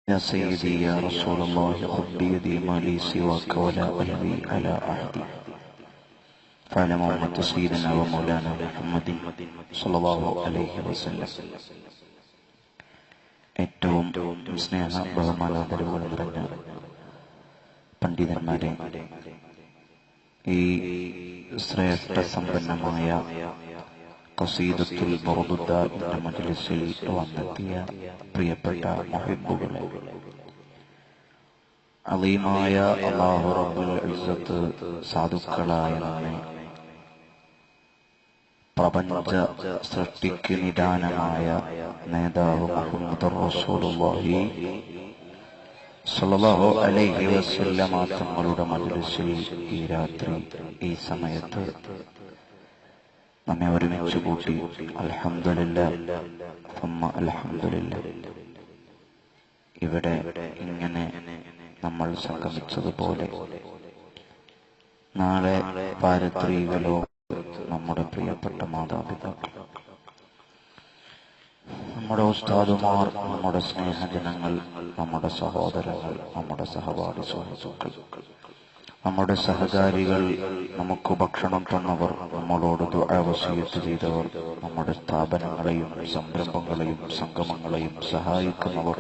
يا سيدي يا رسول الله خذ بيدي ما لي سواك ولا قلبي على أحد فعلى محمد سيدنا ومولانا محمد صلى الله عليه وسلم. ഏറ്റവും സ്നേഹ ബഹുമാനാദരവുകൾ നിറഞ്ഞ പണ്ഡിതന്മാരെ, ഈ ശ്രേഷ്ഠ സമ്പന്നമായ ഖസീദത്തുൽ ബർദുദ എന്ന മജ്ലിസിൽ വന്നെത്തിയ പ്രിയപ്പെട്ട മുഹിബ്ബുകളെ, അളീമായ അല്ലാഹു റബ്ബുൽ ഇസ്സത്ത് സാധുക്കളായ നമ്മെ പ്രപഞ്ച സൃഷ്ടിക്ക് നിദാനമായ നേതാവ് മുഹമ്മദുർ റസൂലുള്ളാഹി സ്വല്ലല്ലാഹു അലൈഹി വസല്ലമ തങ്ങളുടെ മജ്ലിസിൽ ഈ രാത്രി ഈ സമയത്ത് നമ്മെ ഒരുമിച്ച് കൂട്ടി അൽഹംദുലില്ലാഹ് സുമ്മ അൽഹംദുലില്ലാഹ്. ഇവിടെ ഇങ്ങനെ നമ്മൾ സംഗമിച്ചതുപോലെ നാളെ പാരത്രിക ലോകത്ത് നമ്മുടെ പ്രിയപ്പെട്ട മാതാപിതാക്കൾ, നമ്മുടെ ഉസ്താദുമാർ, നമ്മുടെ സ്നേഹജനങ്ങൾ, നമ്മുടെ സഹോദരങ്ങൾ, നമ്മുടെ സഹപാഠി സുഹൃത്തുക്കൾ, നമ്മുടെ സഹകാരികൾ, നമുക്ക് ഭക്ഷണം തന്നവർ, നമ്മളോട് ദുആ വസിയത്ത് ചെയ്തവർ, നമ്മുടെ സ്ഥാപനങ്ങളെയും സംരംഭങ്ങളെയും സംഗമങ്ങളെയും സഹായിക്കുന്നവർ,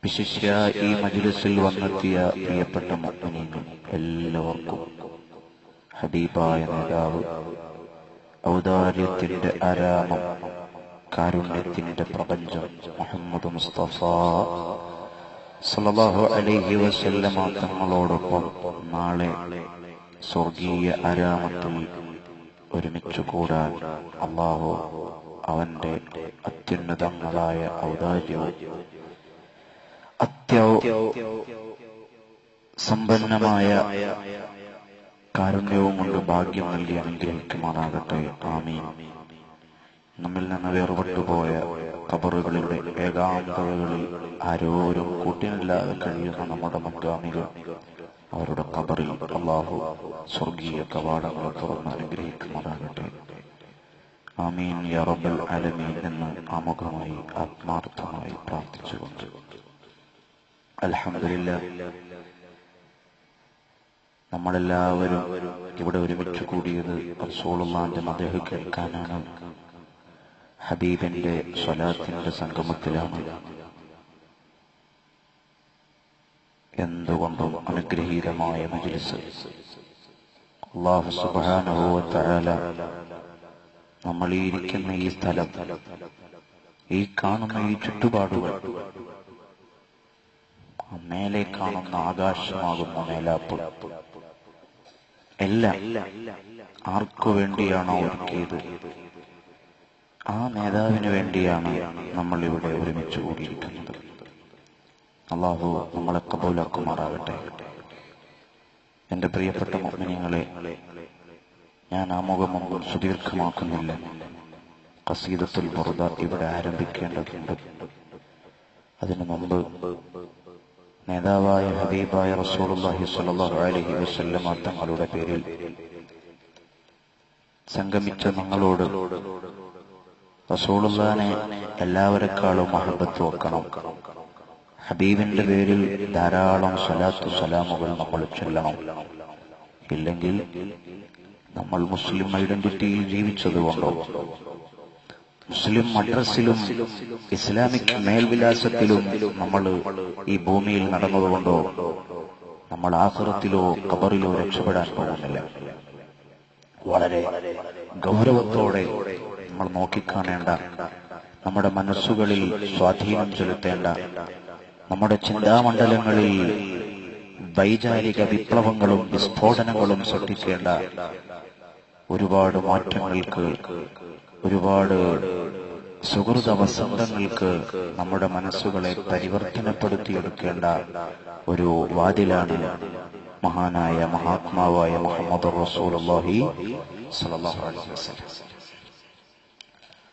വിശിഷ്യ ഈ മജ്ലിസിൽ വന്നെത്തിയ പ്രിയപ്പെട്ട മുഅ്മിനീങ്ങൾ എല്ലാവർക്കും ഹബീബായ നേതാവ്, ഔദാര്യത്തിന്റെ ആരാമം, കാരുണ്യത്തിന്റെ പ്രപഞ്ചം മുഹമ്മദ് മുസ്തഫ സല്ലല്ലാഹു അലൈഹി വസല്ലമ തങ്ങളോടൊപ്പം നാളെ സ്വർഗീയ ആരാമത്തിൽ ഒരുമിച്ചു കൂടാൻ അല്ലാഹു അവന്റെ അത്യുന്നതങ്ങളായ ഔദാര്യവും സമ്പന്നമായ കാരുണ്യവും കൊണ്ട് ഭാഗ്യം നൽകി അനുഗ്രഹിക്കുമാറാകട്ടെ. ആമീൻ. നമ്മിൽ നിന്ന് വേർപെട്ടുപോയ ഖബറുകളുടെ ഏകാന്തതകളിൽ ആരോരും കൂട്ടിനില്ലാതെ കഴിയുന്ന നമ്മുടെ മുൻഗാമികൾ, അവരുടെ ഖബറിൽ അല്ലാഹു സ്വർഗീയ കവാടങ്ങൾ തുറന്ന് അനുഗ്രഹിക്കുമാറാകട്ടെ. ആമീൻ യാ റബ്ബൽ ആലമീൻ എന്ന് ആമുഖമായി ആത്മാർത്ഥമായി പ്രാർത്ഥിച്ചുകൊണ്ട് അൽഹംദുലില്ലാഹ്, നമ്മളെല്ലാവരും ഇവിടെ ഒരുമിച്ച് കൂടിയത് റസൂലുള്ളാഹിന്റെ മദ്ഹ് കേൾക്കാനാണ്, ഹബീബിന്റെ സ്വലാത്തിന്റെ സംഗമത്തിലാണ്. എന്തുകൊണ്ടും അനുഗ്രഹീതമായ മജ്ലിസ്. അല്ലാഹു സുബ്ഹാനഹു വ തആല നമ്മൾ ഈ ഇരിക്കുന്ന ഈ സ്ഥലം, ഈ കാണുന്ന ഈ ചുറ്റുപാടുകൾ, മേലെ കാണുന്ന ആകാശമാകുന്ന മേലാപ്പ് എല്ലാം ആർക്കു വേണ്ടിയാണോ ഒരുക്കിയത്, ആ നേതാവിന് വേണ്ടിയാണ് നമ്മൾ ഇവിടെ ഒരുമിച്ച് കൂടിയിരിക്കുന്നത്. അല്ലാഹു നമ്മളെ ഖബൂലാക്കുമാറാകട്ടെ. എന്റെ പ്രിയപ്പെട്ട മുഅ്മിനീങ്ങളെ, ഞാൻ ആമുഖമൊന്നും സുദീർഘമാക്കുന്നില്ല. ഖസീദത്തുൽ ബർദ ഇവിടെ ആരംഭിക്കേണ്ടതുണ്ട്. അതിനു മുമ്പ് നേതാവായ ഹബീബായ റസൂലുള്ളാഹി സ്വല്ലല്ലാഹു അലൈഹി വസല്ലമ തങ്ങളുടെ പേരിൽ സംഗമിച്ച ഞങ്ങളോട് റസൂലുള്ളാഹിനെ എല്ലാവരെക്കാളും മഹബത്ത് വെക്കണം. ഹബീബിന്റെ പേരിൽ ധാരാളം സ്വലാത്തു സലാമുകൾ നമ്മൾ ചൊല്ലണം. ഇല്ലെങ്കിൽ നമ്മൾ മുസ്ലിം ഐഡന്റിറ്റിയിൽ ജീവിച്ചതുകൊണ്ടോ, മുസ്ലിം മദ്രസിലും ഇസ്ലാമിക് മേൽവിലാസത്തിലും നമ്മൾ ഈ ഭൂമിയിൽ നടന്നതുകൊണ്ടോ നമ്മൾ ആഖിറത്തിലോ ഖബറിലോ രക്ഷപ്പെടാൻ പോകുന്നില്ല. വളരെ ഗൗരവത്തോടെ നമ്മൾ നോക്കിക്കാണേണ്ട, നമ്മുടെ മനസ്സുകളിൽ സ്വാധീനം ചെലുത്തേണ്ട, നമ്മുടെ ചിന്താമണ്ഡലങ്ങളിൽ വൈചാരിക വിപ്ലവങ്ങളും വിസ്ഫോടനങ്ങളും സൃഷ്ടിക്കേണ്ട ഒരുപാട് മാറ്റങ്ങൾക്ക്, ഒരുപാട് സുഹൃത വസന്തങ്ങൾക്ക് നമ്മുടെ മനസ്സുകളെ പരിവർത്തനപ്പെടുത്തിയെടുക്കേണ്ട ഒരു വാതിലാണ് മഹാനായ മഹാത്മാവായ മുഹമ്മദുർ റസൂലുള്ളാഹി സ്വല്ലല്ലാഹു അലൈഹി വസല്ലം.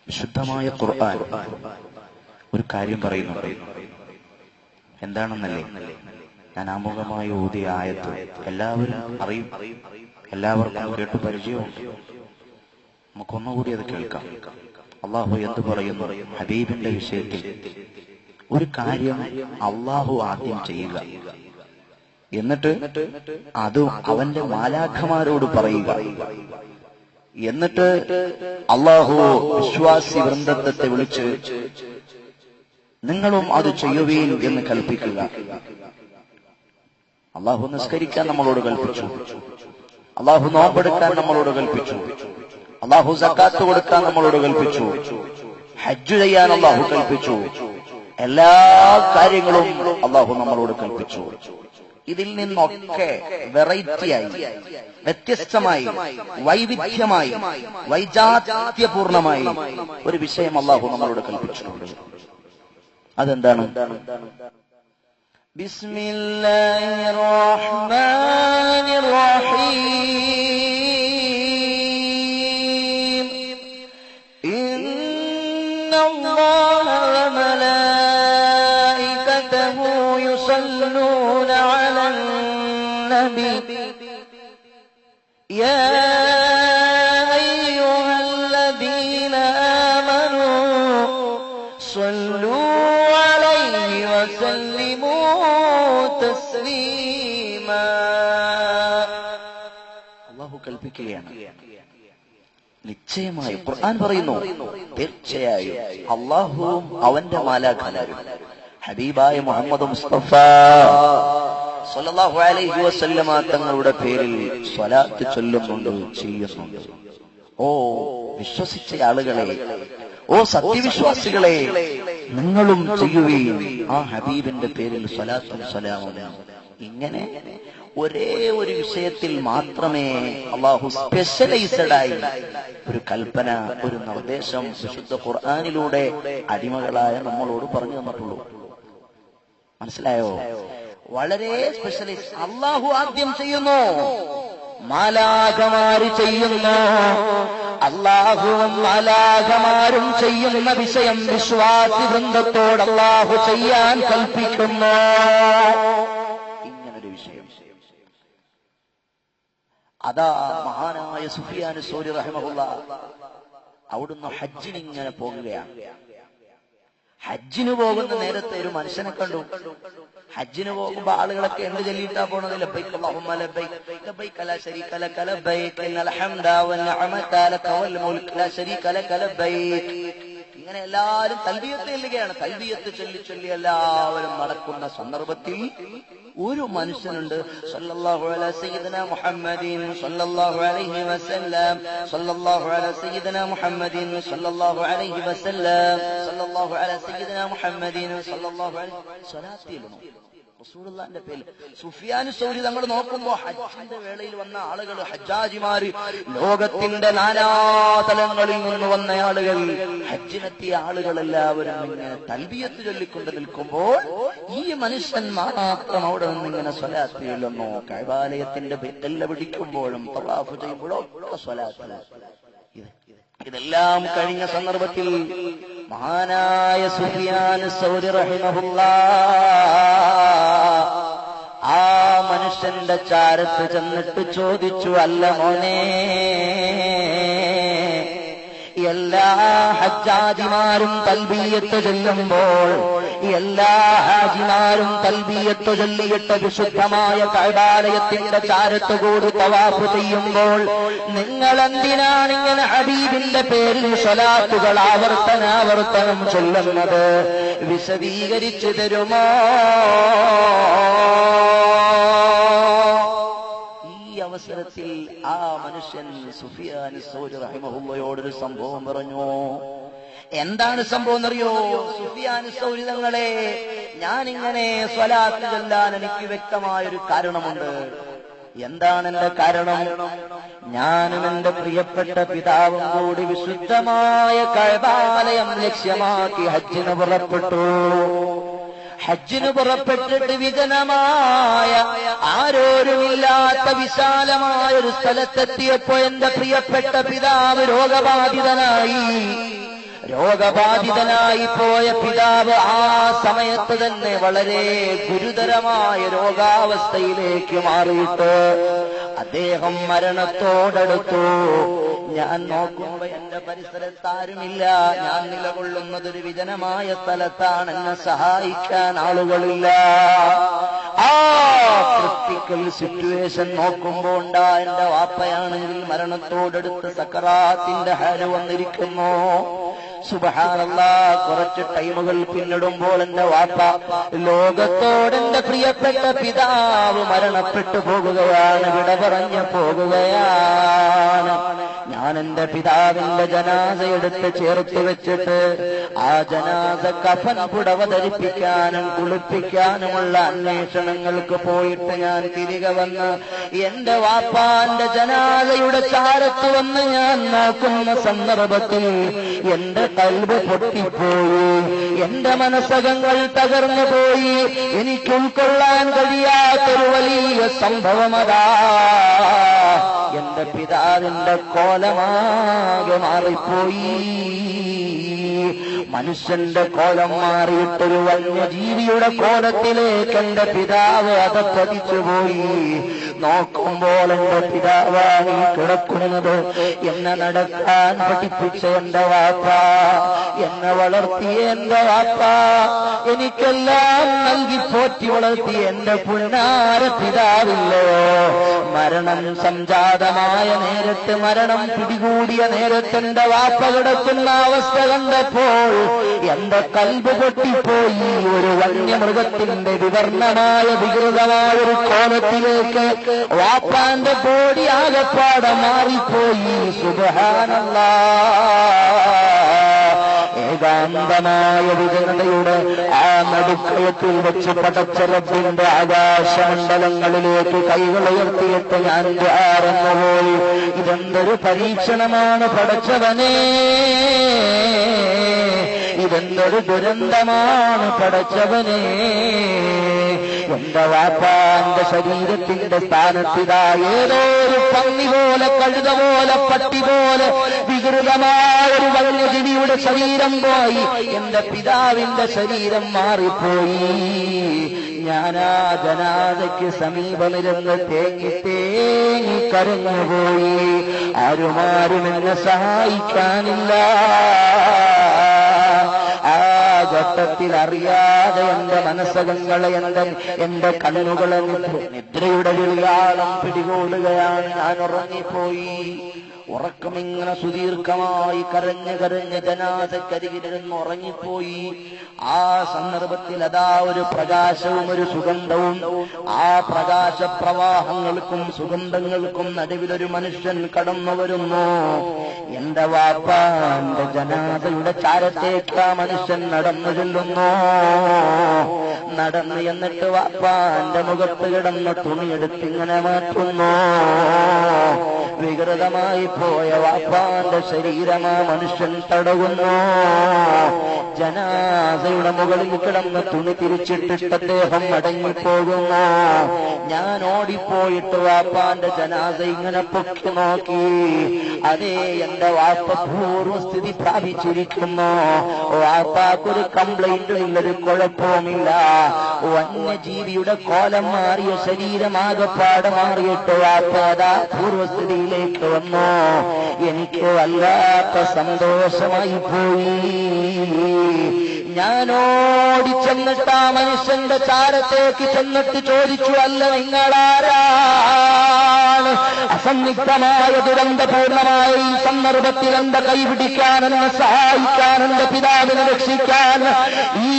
വിശുദ്ധമായ ഖുർആൻ ഒരു കാര്യം പറയുന്നുണ്ട്. എന്താണെന്നല്ലേ? ഞാൻ ആമുഖമായി ഓതിയ ആയത്ത് എല്ലാവരും അറിയും, എല്ലാവർക്കും കേട്ടു പരിചയമുണ്ട്. നമുക്കൊന്നുകൂടി അത് കേൾക്കാം. അള്ളാഹു എന്ത് പറയുന്നു ഹബീബിന്റെ വിഷയത്തിൽ? ഒരു കാര്യം അള്ളാഹു ആദ്യം ചെയ്യുക, എന്നിട്ട് അത് അവന്റെ മാലാഖമാരോട് പറയുക, എന്നിട്ട് അള്ളാഹു വിശ്വാസി വൃന്ദത്തെ വിളിച്ച് നിങ്ങളും അത് ചെയ്യുവീൻ എന്ന് കൽപ്പിക്കുക. അള്ളാഹു നിസ്കരിക്കാൻ നമ്മളോട് കൽപ്പിച്ചു, അള്ളാഹു നോമ്പെടുക്കാൻ നമ്മളോട് കൽപ്പിച്ചു, അള്ളാഹു സക്കാത്ത് കൊടുക്കാൻ നമ്മളോട് കൽപ്പിച്ചു, ഹജ്ജ് ചെയ്യാൻ അള്ളാഹു കൽപ്പിച്ചു. എല്ലാ കാര്യങ്ങളും അള്ളാഹു നമ്മളോട് കൽപ്പിച്ചു. ഇതിൽ നിന്നൊക്കെ വെറൈറ്റിയായി, വ്യത്യസ്തമായി, വൈവിധ്യമായി, വൈജാത്യപൂർണമായി ഒരു വിഷയം അള്ളാഹു നമ്മളോട് കൽപ്പിച്ചിട്ടുണ്ട്. അതെന്താണ്? ബിസ്മില്ലാഹിർ റഹ്മാനിർ റഹീം. ഇന്നല്ലാഹ വ മലായികതഹു യുസല്ലൂന അലൻ നബി യാ അയ്യുഹല്ലദീന ആമനൂ സ്വല്ലൂ അല്ലാഹു കൽപ്പിക്കുകയാണ്. നിശ്ചയമായും ഖുർആൻ പറയുന്നു, തീർച്ചയായും അല്ലാഹുവും അവന്റെ മാലാഖമാരും ഹബീബായ മുഹമ്മദ് മുസ്തഫ സ്വല്ലല്ലാഹു അലൈഹി വസല്ലമ തങ്ങളുടെ പേരിൽ സ്വലാത്ത് ചൊല്ലുന്നുണ്ട്, ചെയ്യുന്നുണ്ട്. ഓ വിശ്വസിച്ച ആളുകളെ, ഓ സത്യവിശ്വാസികളെ, നിങ്ങളും ചെയ്യുകയും ആ ഹബീബിന്റെ പേരിൽ സ്വലാത്തും സലാമും. ഇങ്ങനെ ഒരേ ഒരു വിഷയത്തിൽ മാത്രമേ അള്ളാഹു സ്പെഷ്യലൈസ്ഡായി ഒരു കൽപ്പന, ഒരു നിർദ്ദേശം വിശുദ്ധ ഖുർആനിലൂടെ അടിമകളായ നമ്മളോട് പറഞ്ഞു തന്നിട്ടുള്ളൂ. മനസ്സിലായോ? വളരെ സ്പെഷ്യലൈസ്. അള്ളാഹു ആദ്യം ചെയ്യുന്നു, മാലാഖമാര് ചെയ്യുന്നു. അല്ലാഹുവും മാലാഖമാരും ചെയ്യുന്ന വിഷയം വിശ്വാസി വൃന്ദത്തോട് അല്ലാഹു ചെയ്യാൻ കൽപ്പിക്കുന്നു. ഇങ്ങനൊരു വിഷയം. അതാ മഹാനായ സുഫിയാൻ സൗരി റഹിമഹുല്ലാഹ് അവിടുന്ന് ഹജ്ജിന് ഇങ്ങനെ പോകുകയാണ്. ഹജ്ജിന് പോകുന്ന നേരത്തെ ഒരു മനുഷ്യനെ കണ്ടു. ഹജ്ജിന് പോകുമ്പോ ആളുകളൊക്കെ എന്ത് ചൊല്ലിയിട്ടാ പോണത്? ലബ്ബൈക അല്ലാഹുമ്മ ലബ്ബൈക ലബ്ബൈക ലാ ശരീക ലക ലബ്ബൈക ഇന്നൽ ഹംദ വന്നിഅമത ലക വൽ മുൽക് ലാ ശരീക ലക ലബ്ബൈക. ഇങ്ങനെ എല്ലാവരും തൽബിയത്ത് ചൊല്ലുകയാണ്. തൽബിയത്ത് ചൊല്ലി ചൊല്ലി എല്ലാവരും നടക്കുന്ന സന്ദർഭത്തിൽ ഒരു മനുഷ്യനുണ്ട്, സല്ലല്ലാഹു അലാ സയ്യിദിനാ മുഹമ്മദിൻ സല്ലല്ലാഹു അലൈഹി വസല്ലം സല്ലല്ലാഹു അലാ സയ്യിദിനാ മുഹമ്മദിൻ സല്ലല്ലാഹു അലൈഹി വസല്ലം സല്ലല്ലാഹു അലാ സയ്യിദിനാ മുഹമ്മദിൻ സല്ലല്ലാഹു അലൈഹി സ്വലാത്തിയിരുന്നു റസൂലുള്ളാഹിന്റെ പേരിൽ. സുഫിയാൻ സൗരി തങ്ങൾ നോക്കുമ്പോ ഹജ്ജിന്റെ വേളയിൽ വന്ന ആളുകൾ, ഹജ്ജാജിമാര്, ലോകത്തിന്റെ നാനാതലങ്ങളിൽ നിന്ന് വന്ന ആളുകൾ, ഹജ്ജിനെത്തിയ ആളുകൾ എല്ലാവരും ഇങ്ങനെ തൽബിയത്ത് ചൊല്ലിക്കൊണ്ട് നിൽക്കുമ്പോൾ ഈ മനുഷ്യൻ മാത്രം അവിടെ നിന്ന് ഇങ്ങനെ സ്വലാത്ത് ചൊല്ലുന്നു. കഅബാലയത്തിന്റെ ബെല്ല പിടിക്കുമ്പോഴും തവാഫ് ചെയ്യുമ്പോഴും ഒക്കെ സ്വലാത്ത്. ഇതെല്ലാം കഴിഞ്ഞ സന്ദർഭത്തിൽ മഹാനായ സുഫിയാൻ സൗരി റഹിമഹുല്ലാഹ് ആ മനുഷ്യന്റെ ചാരത്ത് ചെന്നിട്ട് ചോദിച്ചു, അല്ല മോനെ, എല്ലാ ഹജ്ജാജിമാരും തൽബിയത്ത് ചൊല്ലുമ്പോൾ, എല്ലാ ഹാജിമാരും തൽബിയത്ത് ചൊല്ലിയിട്ട് വിശുദ്ധമായ കഅബാലയത്തിന്റെ ചാരത്ത് കൂടി തവാഫ് ചെയ്യുമ്പോൾ നിങ്ങൾ എന്തിനാണ് ഇങ്ങനെ ഹബീബിന്റെ പേരിൽ സ്വലാത്തുകൾ ആവർത്തനാവർത്തനം ചൊല്ലുന്നത്? വിശദീകരിച്ചു തരുമോ? അവസരത്തിൽ ആ മനുഷ്യൻ സുഫിയാൻ സൗരി റഹിമഹുള്ളയോടൊരു സംഭവം പറഞ്ഞു. എന്താണ് സംഭവം എന്നറിയോ? സുഫിയാൻ സൗരി തങ്ങളെ, ഞാനിങ്ങനെ സ്വലാത്ത് ചൊല്ലാൻ എനിക്ക് വ്യക്തമായൊരു കാരണമുണ്ട്. എന്താണ് എന്റെ കാരണം? ഞാനും എന്റെ പ്രിയപ്പെട്ട പിതാവും കൂടി വിശുദ്ധമായ കഅബാലയം ലക്ഷ്യമാക്കി ഹജ്ജിന് പുറപ്പെട്ടു. ഹജ്ജിന് പുറപ്പെട്ടിട്ട് വിജനമായ, ആരോരുമില്ലാത്ത വിശാലമായ ഒരു സ്ഥലത്തെത്തിയപ്പോ എന്റെ പ്രിയപ്പെട്ട പിതാവ് രോഗബാധിതനായി പോയ പിതാവ് ആ സമയത്ത് തന്നെ വളരെ ഗുരുതരമായ രോഗാവസ്ഥയിലേക്ക് മാറിയിട്ട് അദ്ദേഹം മരണത്തോടടുത്തു. ഞാൻ നോക്കുമ്പോ എന്റെ പരിസരത്താരുമില്ല. ഞാൻ നിലകൊള്ളുന്നതൊരു വിജനമായ സ്ഥലത്താണ്. എന്നെ സഹായിക്കാൻ ആളുകളില്ല. ആ ക്രിട്ടിക്കൽ സിറ്റുവേഷൻ നോക്കുമ്പോ ഉണ്ടാ എന്റെ വാപ്പയാണെങ്കിൽ മരണത്തോടടുത്ത് സക്കറാത്തിന്റെ ഹാല് വന്നിരിക്കുന്നു. സുബ്ഹാനല്ലാഹ്, കുറച്ച് ടൈമുകൾ പിന്നിടുമ്പോൾ എന്റെ വാപ്പ ലോകത്തോടെന്റെ പ്രിയപ്പെട്ട പിതാവ് മരണപ്പെട്ടു പോകുകയാണ്, വിട പറഞ്ഞു പോകുകയാണ്. ഞാൻ എന്റെ പിതാവിന്റെ ജനാസ എടുത്ത് ചേർത്ത് വെച്ചിട്ട് ആ ജനാസ കഫൻ പുടവ ധരിപ്പിക്കാനും കുളിപ്പിക്കാനുമുള്ള അന്വേഷണങ്ങൾക്ക് പോയിട്ട് ഞാൻ തിരികെ വന്ന് എന്റെ വാപ്പാന്റെ ജനാസയുടെ ചാരത്ത് വന്ന് ഞാൻ നോക്കുന്ന സന്ദർഭത്തിൽ എന്റെ കൽബ് പൊട്ടിപ്പോയി, എന്റെ മനസ്സകങ്ങൾ തകർന്നു പോയി. എനിക്ക് ഉൾക്കൊള്ളാൻ കഴിയാത്തൊരു വലിയ സംഭവമതാ. എന്റെ പിതാവിന്റെ കോലമാകെ മാറിപ്പോയി. മനുഷ്യന്റെ കോലം മാറിയിട്ടൊരു വന്യജീവിയുടെ കോലത്തിലേക്ക് എന്റെ പിതാവ് അധപ്പതിച്ചുപോയി. നോക്കുമ്പോൾ എന്റെ പിതാവാണ് കിടക്കുന്നത്. എന്നെ നടക്കാൻ പഠിപ്പിച്ച എന്റെ വാപ്പ, എന്നെ വളർത്തിയ എന്റെ വാപ്പ, എനിക്കെല്ലാം നൽകി പോറ്റി വളർത്തിയ എന്റെ പുന്നാര പിതാവില്ലയോ, മരണം സംജാതമായ നേരത്ത്, മരണം പിടികൂടിയ നേരത്ത് എന്റെ വാപ്പ കിടക്കുന്ന അവസ്ഥ കണ്ടപ്പോൾ എന്റെ കൽബ് പൊട്ടിപ്പോയി. ഒരു വന്യമൃഗത്തിന്റെ വിവർണമായ വികൃതമായ ഒരു കോലത്തിലേക്ക് വാപ്പാന്റെ ബോഡി ആകപ്പാടെ മാറിപ്പോയി. സുബ്ഹാനല്ലാഹ്, ഏകാന്തമായ വിജനതയുടെ ആ നടുക്കയത്തിൽ വെച്ച് പടച്ച റബ്ബിന്റെ ആകാശമണ്ഡലങ്ങളിലേക്ക് കൈകൾ ഉയർത്തിയിട്ട് ഞാൻ ദ്വാരന്നുപോയി. ഇതെന്തൊരു പരീക്ഷണമാണ് പടച്ചവനേ, ഇതെന്തൊരു ദുരന്തമാണ് പടച്ചവനേ. എന്റെ വാപ്പാന്റെ ശരീരത്തിന്റെ സ്ഥാനത്തിതാ ഏതോ ഒരു പന്നി പോലെ, കഴുത പോലെ, പട്ടി പോലെ വികൃതമായ ഒരു വന്യജീവിയുടെ ശരീരം പോയി. എന്റെ പിതാവിന്റെ ശരീരം മാറിപ്പോയി. ഞാനാ ജനാദയ്ക്ക് സമീപമിരുന്ന് തേങ്ങി തേങ്ങി കരഞ്ഞുപോയി. ആരുമാരും എന്നെ സഹായിക്കാനില്ല. ആ ഘട്ടത്തിൽ അറിയാതെ എന്റെ മനസ്സകങ്ങളെ, എന്റെ കണ്ണുകളെ നിദ്രയുടെ വിളിയാളം പിടികൂടുകയാണ്. ഞാൻ ഉറങ്ങിപ്പോയി. ഉറക്കമിങ്ങനെ സുദീർഘമായി കരഞ്ഞ് കരഞ്ഞ് ജനാസക്കരികിലിരുന്ന് ഉറങ്ങിപ്പോയി. ആ സന്ദർഭത്തിൽ അതാ ഒരു പ്രകാശവും ഒരു സുഗന്ധവും. ആ പ്രകാശപ്രവാഹങ്ങൾക്കും സുഗന്ധങ്ങൾക്കും നടുവിലൊരു മനുഷ്യൻ കടന്നു വരുന്നു. എന്റെ വാപ്പാന്റെ ജനാസയുടെ ചാരത്തേക്ക് ആ മനുഷ്യൻ നടന്നു ചെല്ലുന്നു. നടന്ന് എന്നിട്ട് വാപ്പാന്റെ മുഖത്ത് കിടന്ന് തുണിയെടുത്തിങ്ങനെ മാറ്റുന്നു. വികൃതമായി പോയ വാപ്പാന്റെ ശരീരമാ മനുഷ്യൻ തടവുന്നു. ജനാസയുടെ മുകളിൽ കിടന്ന് തുണി തിരിച്ചിട്ടിട്ട് അദ്ദേഹം മടങ്ങിപ്പോകുന്നു. ഞാൻ ഓടിപ്പോയിട്ട് വാപ്പാന്റെ ജനാസ ഇങ്ങനെ പൊക്കി നോക്കി. അതേ, എന്റെ വാപ്പ പൂർവ്വസ്ഥിതി പ്രാപിച്ചിരിക്കുന്നു. വാപ്പാക്കൊരു കംപ്ലൈന്റും ഇല്ലൊരു കുഴപ്പവുമില്ല. വന്യജീവിയുടെ കോലം മാറിയ ശരീരമാകപ്പാടെ മാറിയിട്ട് വാപ്പ അതാ പൂർവ്വസ്ഥിതിയിലേക്ക് വന്നു. എനിക്ക് വല്ലാത്ത സന്തോഷമായി പോയി. ഞാൻ ഓടിച്ചെന്നിട്ട് ആ മനുഷ്യന്റെ ചാരത്തേക്ക് ചെന്നിട്ട് ചോദിച്ചു, അല്ല നിങ്ങളാരാണ്? അസന്നിഗ്ധമായ ദുരന്തപൂർണമായ ഈ സന്ദർഭത്തിൽ എന്റെ കൈപിടിക്കാൻ, എന്നെ സഹായിക്കാൻ, എന്റെ പിതാവിനെ രക്ഷിക്കാൻ, ഈ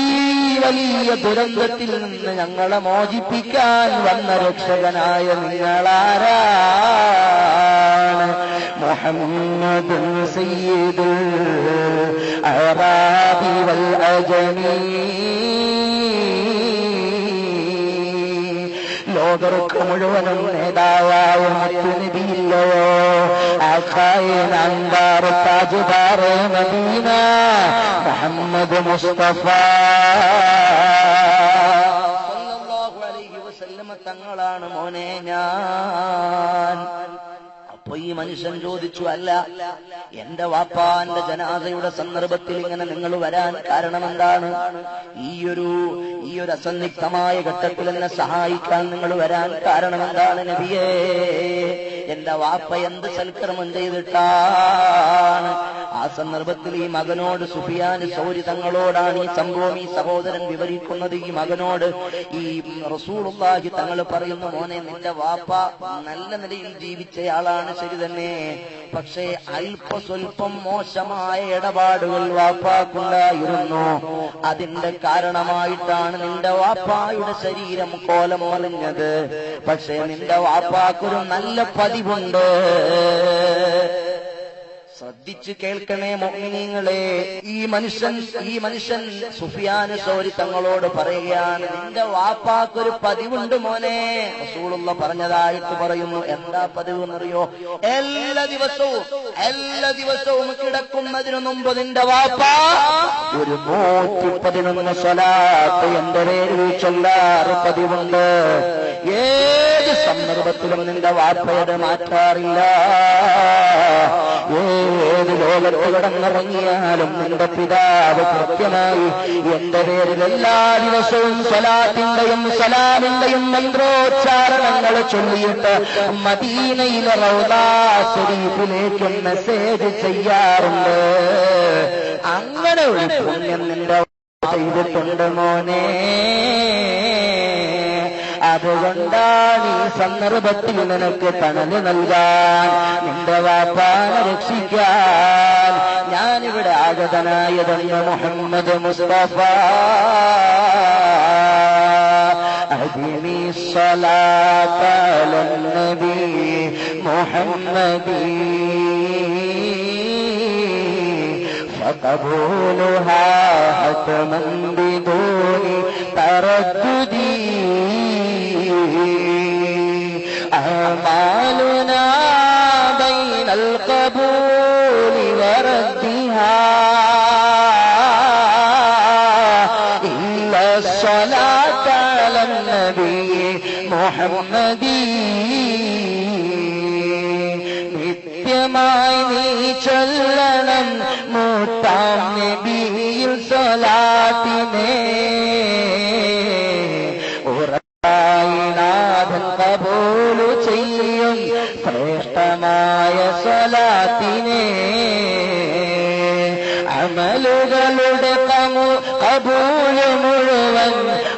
വലിയ ദുരന്തത്തിൽ നിന്ന് ഞങ്ങളെ മോചിപ്പിക്കാൻ വന്ന രക്ഷകനായ നിങ്ങളാരാണ്? മുഹമ്മദുൻ സയ്യിദുൽ അറാബി വൽ അജമീ, ലോകർക്ക് മുഴുവനും നേതാവായ മുത്തുനബിയില്ലയോ, ആഖായനാന്താർ താജ്ദാർ മദീന മുഹമ്മദ് മുസ്തഫ സല്ലല്ലാഹു അലൈഹി വസല്ലം തങ്ങളാണ് മോനെ ഞാൻ. അപ്പൊ ഈ മനുഷ്യൻ ചോദിച്ചു, അല്ല എന്റെ വാപ്പാന്റെ ജനാസയുടെ സന്ദർഭത്തിൽ ഇങ്ങനെ നിങ്ങൾ വരാൻ കാരണമെന്താണ്? ഈ ഒരു അസന്നിഗ്ധമായ ഘട്ടത്തിൽ എന്നെ സഹായിക്കാൻ നിങ്ങൾ വരാൻ കാരണമെന്താണ് നബിയേ? എന്റെ വാപ്പ എന്ത് സൽക്കർമ്മം ചെയ്തിട്ടാണ്? ആ സന്ദർഭത്തിൽ ഈ മകനോട് സുഫിയാൻ സൗരി തങ്ങളോടാണ് ഈ സംഭവം ഈ സഹോദരൻ വിവരിക്കുന്നത്. ഈ മകനോട് ഈ റസൂലുള്ളാഹി തങ്ങൾ പറയുന്നു, മോനെ, നിന്റെ വാപ്പ നല്ല നിലയിൽ ജീവിച്ചയാളാണ്, ശരി തന്നെ. പക്ഷേ അല്പസ്വല്പം മോശമായ ഇടപാടുകൾ വാപ്പാക്കുണ്ടായിരുന്നു. അതിന്റെ കാരണമായിട്ടാണ് നിന്റെ വാപ്പായുടെ ശരീരം കോലം മറിഞ്ഞത്. പക്ഷേ നിന്റെ വാപ്പാക്കൊരു നല്ല പതിവുണ്ട്. ശ്രദ്ധിച്ചു കേൾക്കണേ മുഅ്മിനീങ്ങളെ. ഈ മനുഷ്യൻ സുഫിയാൻ സൗരി തങ്ങളോട് പറയുകയാണ്, നിന്റെ വാപ്പാക്കൊരു പതിവുണ്ട് മോനെ. റസൂലുള്ള പറഞ്ഞതായിട്ട് പറയുന്നു. എന്താ പതിവ് എന്നറിയോ? എല്ലാ ദിവസവും കിടക്കുന്നതിനു മുമ്പ് നിന്റെ വാപ്പ ഒരു 111 സ്വലാത്ത് എന്റെ പേരിൽ ചൊല്ലാറ് പതിവുണ്ട്. ഏത് സന്ദർഭത്തിലും നിന്റെ വാപ്പയുടെ മാറ്റാറില്ല. ഏത് ലോകത്ത് കിടന്നിറങ്ങിയാലും നിന്റെ പിതാവ് കൃത്യമായി എന്റെ പേരിൽ എല്ലാ ദിവസവും സ്വലാത്തിന്റെയും സലാമിന്റെയും മന്ത്രോച്ചാരണങ്ങൾ ചൊല്ലിയിട്ട് മദീനയിലെ റൗളാ ശരീഫിലേക്ക് മെസ്സേജ് ചെയ്യാറുണ്ട്. അങ്ങനെ ഒരു പുണ്യം നിന്റെ ചെയ്തിട്ടുണ്ട് മോനെ. അതുകൊണ്ടാണ് ഈ സന്ദർഭത്തിൽ നിനക്ക് തണല് നൽകാൻ, നിന്റെ വാപ്പാനെ രക്ഷിക്കാൻ ഞാനിവിടെ ആഗതനായതെന്ന് മുഹമ്മദ് മുസ്തഫ. അദിനി സ്വലാത്ത അലൻ നബി മുഹമ്മദി ഫഖബൂലുഹാ ഹത്മൻ ബിദൂനി തറദ്ദുദി أعمالنا بين القبول وردها إلا الصلاة على النبي محمد. നിത്യമായി നീ ചൊല്ലണം മുത്താം നബിയിൽ സ്വലാത്തിനെ. കബൂൽ ചെയ്യും ശ്രേഷ്ഠമായ സ്വലാത്തിനെ. അമലുകളുടെ കബൂൽ മുഴുവൻ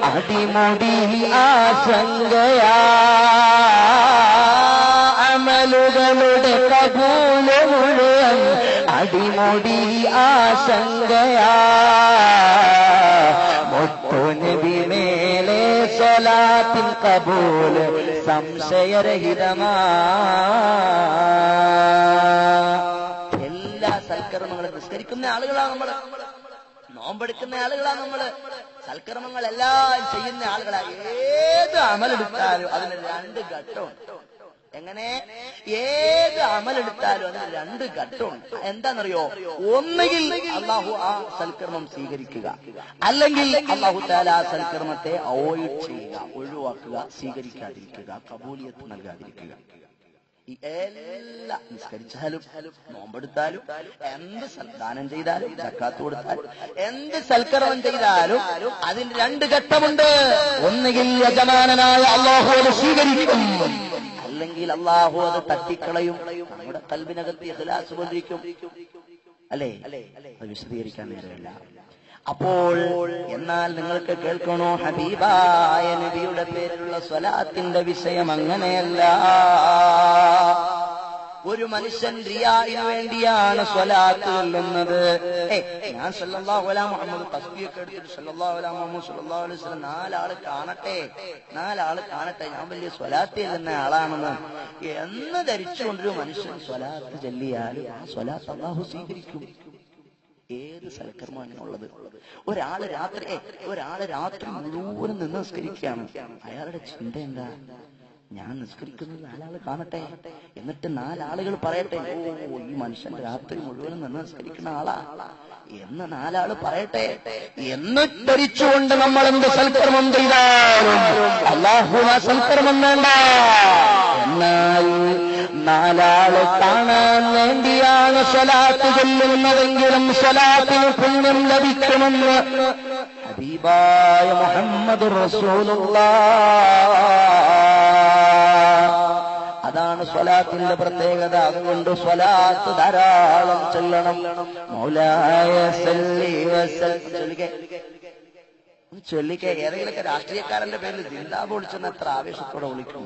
അടിമുടി ആശങ്കയാ. അമലുകളുടെ കബൂൽ മുഴുവൻ അടിമുടി ആശങ്കയാ. മുത്തുനബി മേലെ സ്വലാത്തിൻ കബൂൽ സംശയരഹിതമാ. എല്ലാ സൽക്കർമ്മങ്ങളും നിസ്കരിക്കുന്ന ആളുകളാണ് നമ്മള്, നോമ്പെടുക്കുന്ന ആളുകളാണ് നമ്മള്, സൽക്കർമ്മങ്ങളെല്ലാം ചെയ്യുന്ന ആളുകളാണ്. ഏത് അമലെടുത്താലും അതിന് 2 ഘട്ടമുണ്ട്. എങ്ങനെ? ഏത് അമലെടുത്താലും അതിന് 2 ഘട്ടമുണ്ട്. എന്താണെന്നറിയോ? ഒന്നുകിൽ അള്ളാഹു ആ സൽക്കർമ്മം സ്വീകരിക്കുക, അല്ലെങ്കിൽ അള്ളാഹു തആല ആ സൽക്കർമ്മത്തെ അവോയ്ഡ് ചെയ്യുക, ഒഴിവാക്കുക, സ്വീകരിക്കാതിരിക്കുക, കബൂലിയത്ത് നൽകാതിരിക്കുക. ഈ എല്ലാ നിസ്കരിച്ചാലും നോമ്പെടുത്താലും എന്ത് ദാനം ചെയ്താലും സക്കാത്ത് കൊടുത്താലും എന്ത് സൽക്കർമ്മം ചെയ്താലും അതിന് 2 ഘട്ടമുണ്ട്. ഒന്നുകിൽ യജമാനനായ അള്ളാഹു അത് സ്വീകരിക്കും, അല്ലെങ്കിൽ അള്ളാഹു അത് തട്ടിക്കളയും. നമ്മുടെ ഖൽബിനകത്ത് ഇഖ്ലാസ് കൊണ്ടിരിക്കും. അല്ലേ? അത് വിശദീകരിക്കാൻ നേരമില്ല. അപ്പോൾ എന്നാൽ നിങ്ങൾക്ക് കേൾക്കണോ, ഹബീബായ നബിയുടെ പേരിലുള്ള സ്വലാത്തിന്റെ വിഷയം അങ്ങനെയല്ല. ഒരു മനുഷ്യൻ റിയായിന് വേണ്ടിയാണ് സ്വലാത്ത് ചൊല്ലുന്നത്. ഞാൻ സല്ലല്ലാഹു അലൈഹി മുഹമ്മദ് തസ്ബീഹ് എടുത്തിട്ട് സല്ലല്ലാഹു അലൈഹി മുഹമ്മദ് സല്ലല്ലാഹു അലൈഹി വസല്ലം 4 ആള് കാണട്ടെ ഞാൻ വലിയ സ്വലാത്ത് ചെല്ലുന്ന ആളാണെന്ന് എന്ന് ധരിച്ചുകൊണ്ടൊരു മനുഷ്യൻ സ്വലാത്ത് ചൊല്ലിയാൽ ആ സ്വലാത്ത് അല്ലാഹു സ്വീകരിക്കും. ഏത് സൽക്കർമ്മമാണുള്ളത്? ഒരാള് രാത്രി മുഴുവനും നിന്ന് നിസ്കരിക്കുകയാണ്. അയാളുടെ ചിന്ത എന്താ? ഞാൻ നിസ്കരിക്കുന്നത് 4 ആള് കാണട്ടെ, എന്നിട്ട് 4 ആളുകൾ പറയട്ടെ, ഓ ഈ മനുഷ്യൻ രാത്രി മുഴുവനും നിന്ന് നിസ്കരിക്കുന്ന ആളാ എന്ന് 4 ആള് പറയട്ടെ എന്ന് ധരിച്ചുകൊണ്ട് നമ്മൾ എന്ത് സൽക്കർമ്മം ചെയ്താലും അല്ലാഹു ആ സൽക്കർമ്മം വേണ്ട. എന്നാൽ 4 ആള് കാണാൻ വേണ്ടിയാണ് സ്വലാത്ത് ചൊല്ലുന്നതെങ്കിലും സ്വലാത്തിന് പുണ്യം ലഭിക്കുമെന്ന് ഹബീബായ മുഹമ്മദ് റസൂലുള്ളാഹ്. അതാണ് സ്വലാത്തിന്റെ പ്രത്യേകത. അതുകൊണ്ട് സ്വലാത്ത് ധാരാളം ചൊല്ലണം. മൗലായ സല്ലി വസല്ലം ചൊല്ലിക്കെ. ഏതെങ്കിലുമൊക്കെ രാഷ്ട്രീയക്കാരന്റെ പേരിൽ ജിന്ദാബ് വിളിച്ചെന്ന് എത്ര ആവേശത്തോടെ വിളിക്കും.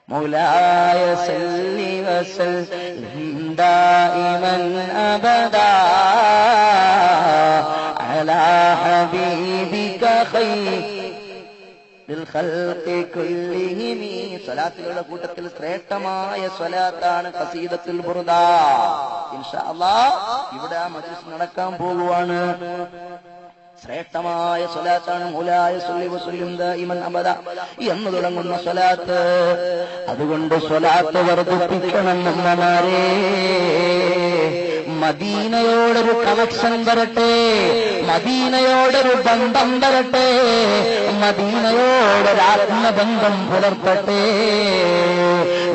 മൗലായ സല്ലി വസല്ലം ദായിമൻ അബദാ അലാ ഹബീബിക ഖൈറിൽ ഖൽഖി കുല്ലിഹിം. സ്വലാത്തുകളുടെ കൂട്ടത്തിൽ ശ്രേഷ്ഠമായ സ്വലാത്താണ് ഖസീദത്തുൽ ബുർദ. ഇൻഷാ അല്ലാഹ് ഇവിടെ ആ മജ്ലിസ് നടക്കാൻ പോകുവാണ്. ശ്രേഷ്ഠമായ സ്വലാത്താണ് മൗലായ സല്ലി വസല്ലം ദായിമൻ അബദാ എന്ന് തുടങ്ങുന്ന സ്വലാത്ത്. അതുകൊണ്ട് സ്വലാത്ത് വർദ്ധിപ്പിക്കണം നമ്മമാരെ. മദീനയോടൊരു കണക്ഷൻ വരട്ടെ, മദീനയോടൊരു ബന്ധം വരട്ടെ, മദീനയോടൊരു ആത്മബന്ധം പുലർത്തട്ടെ.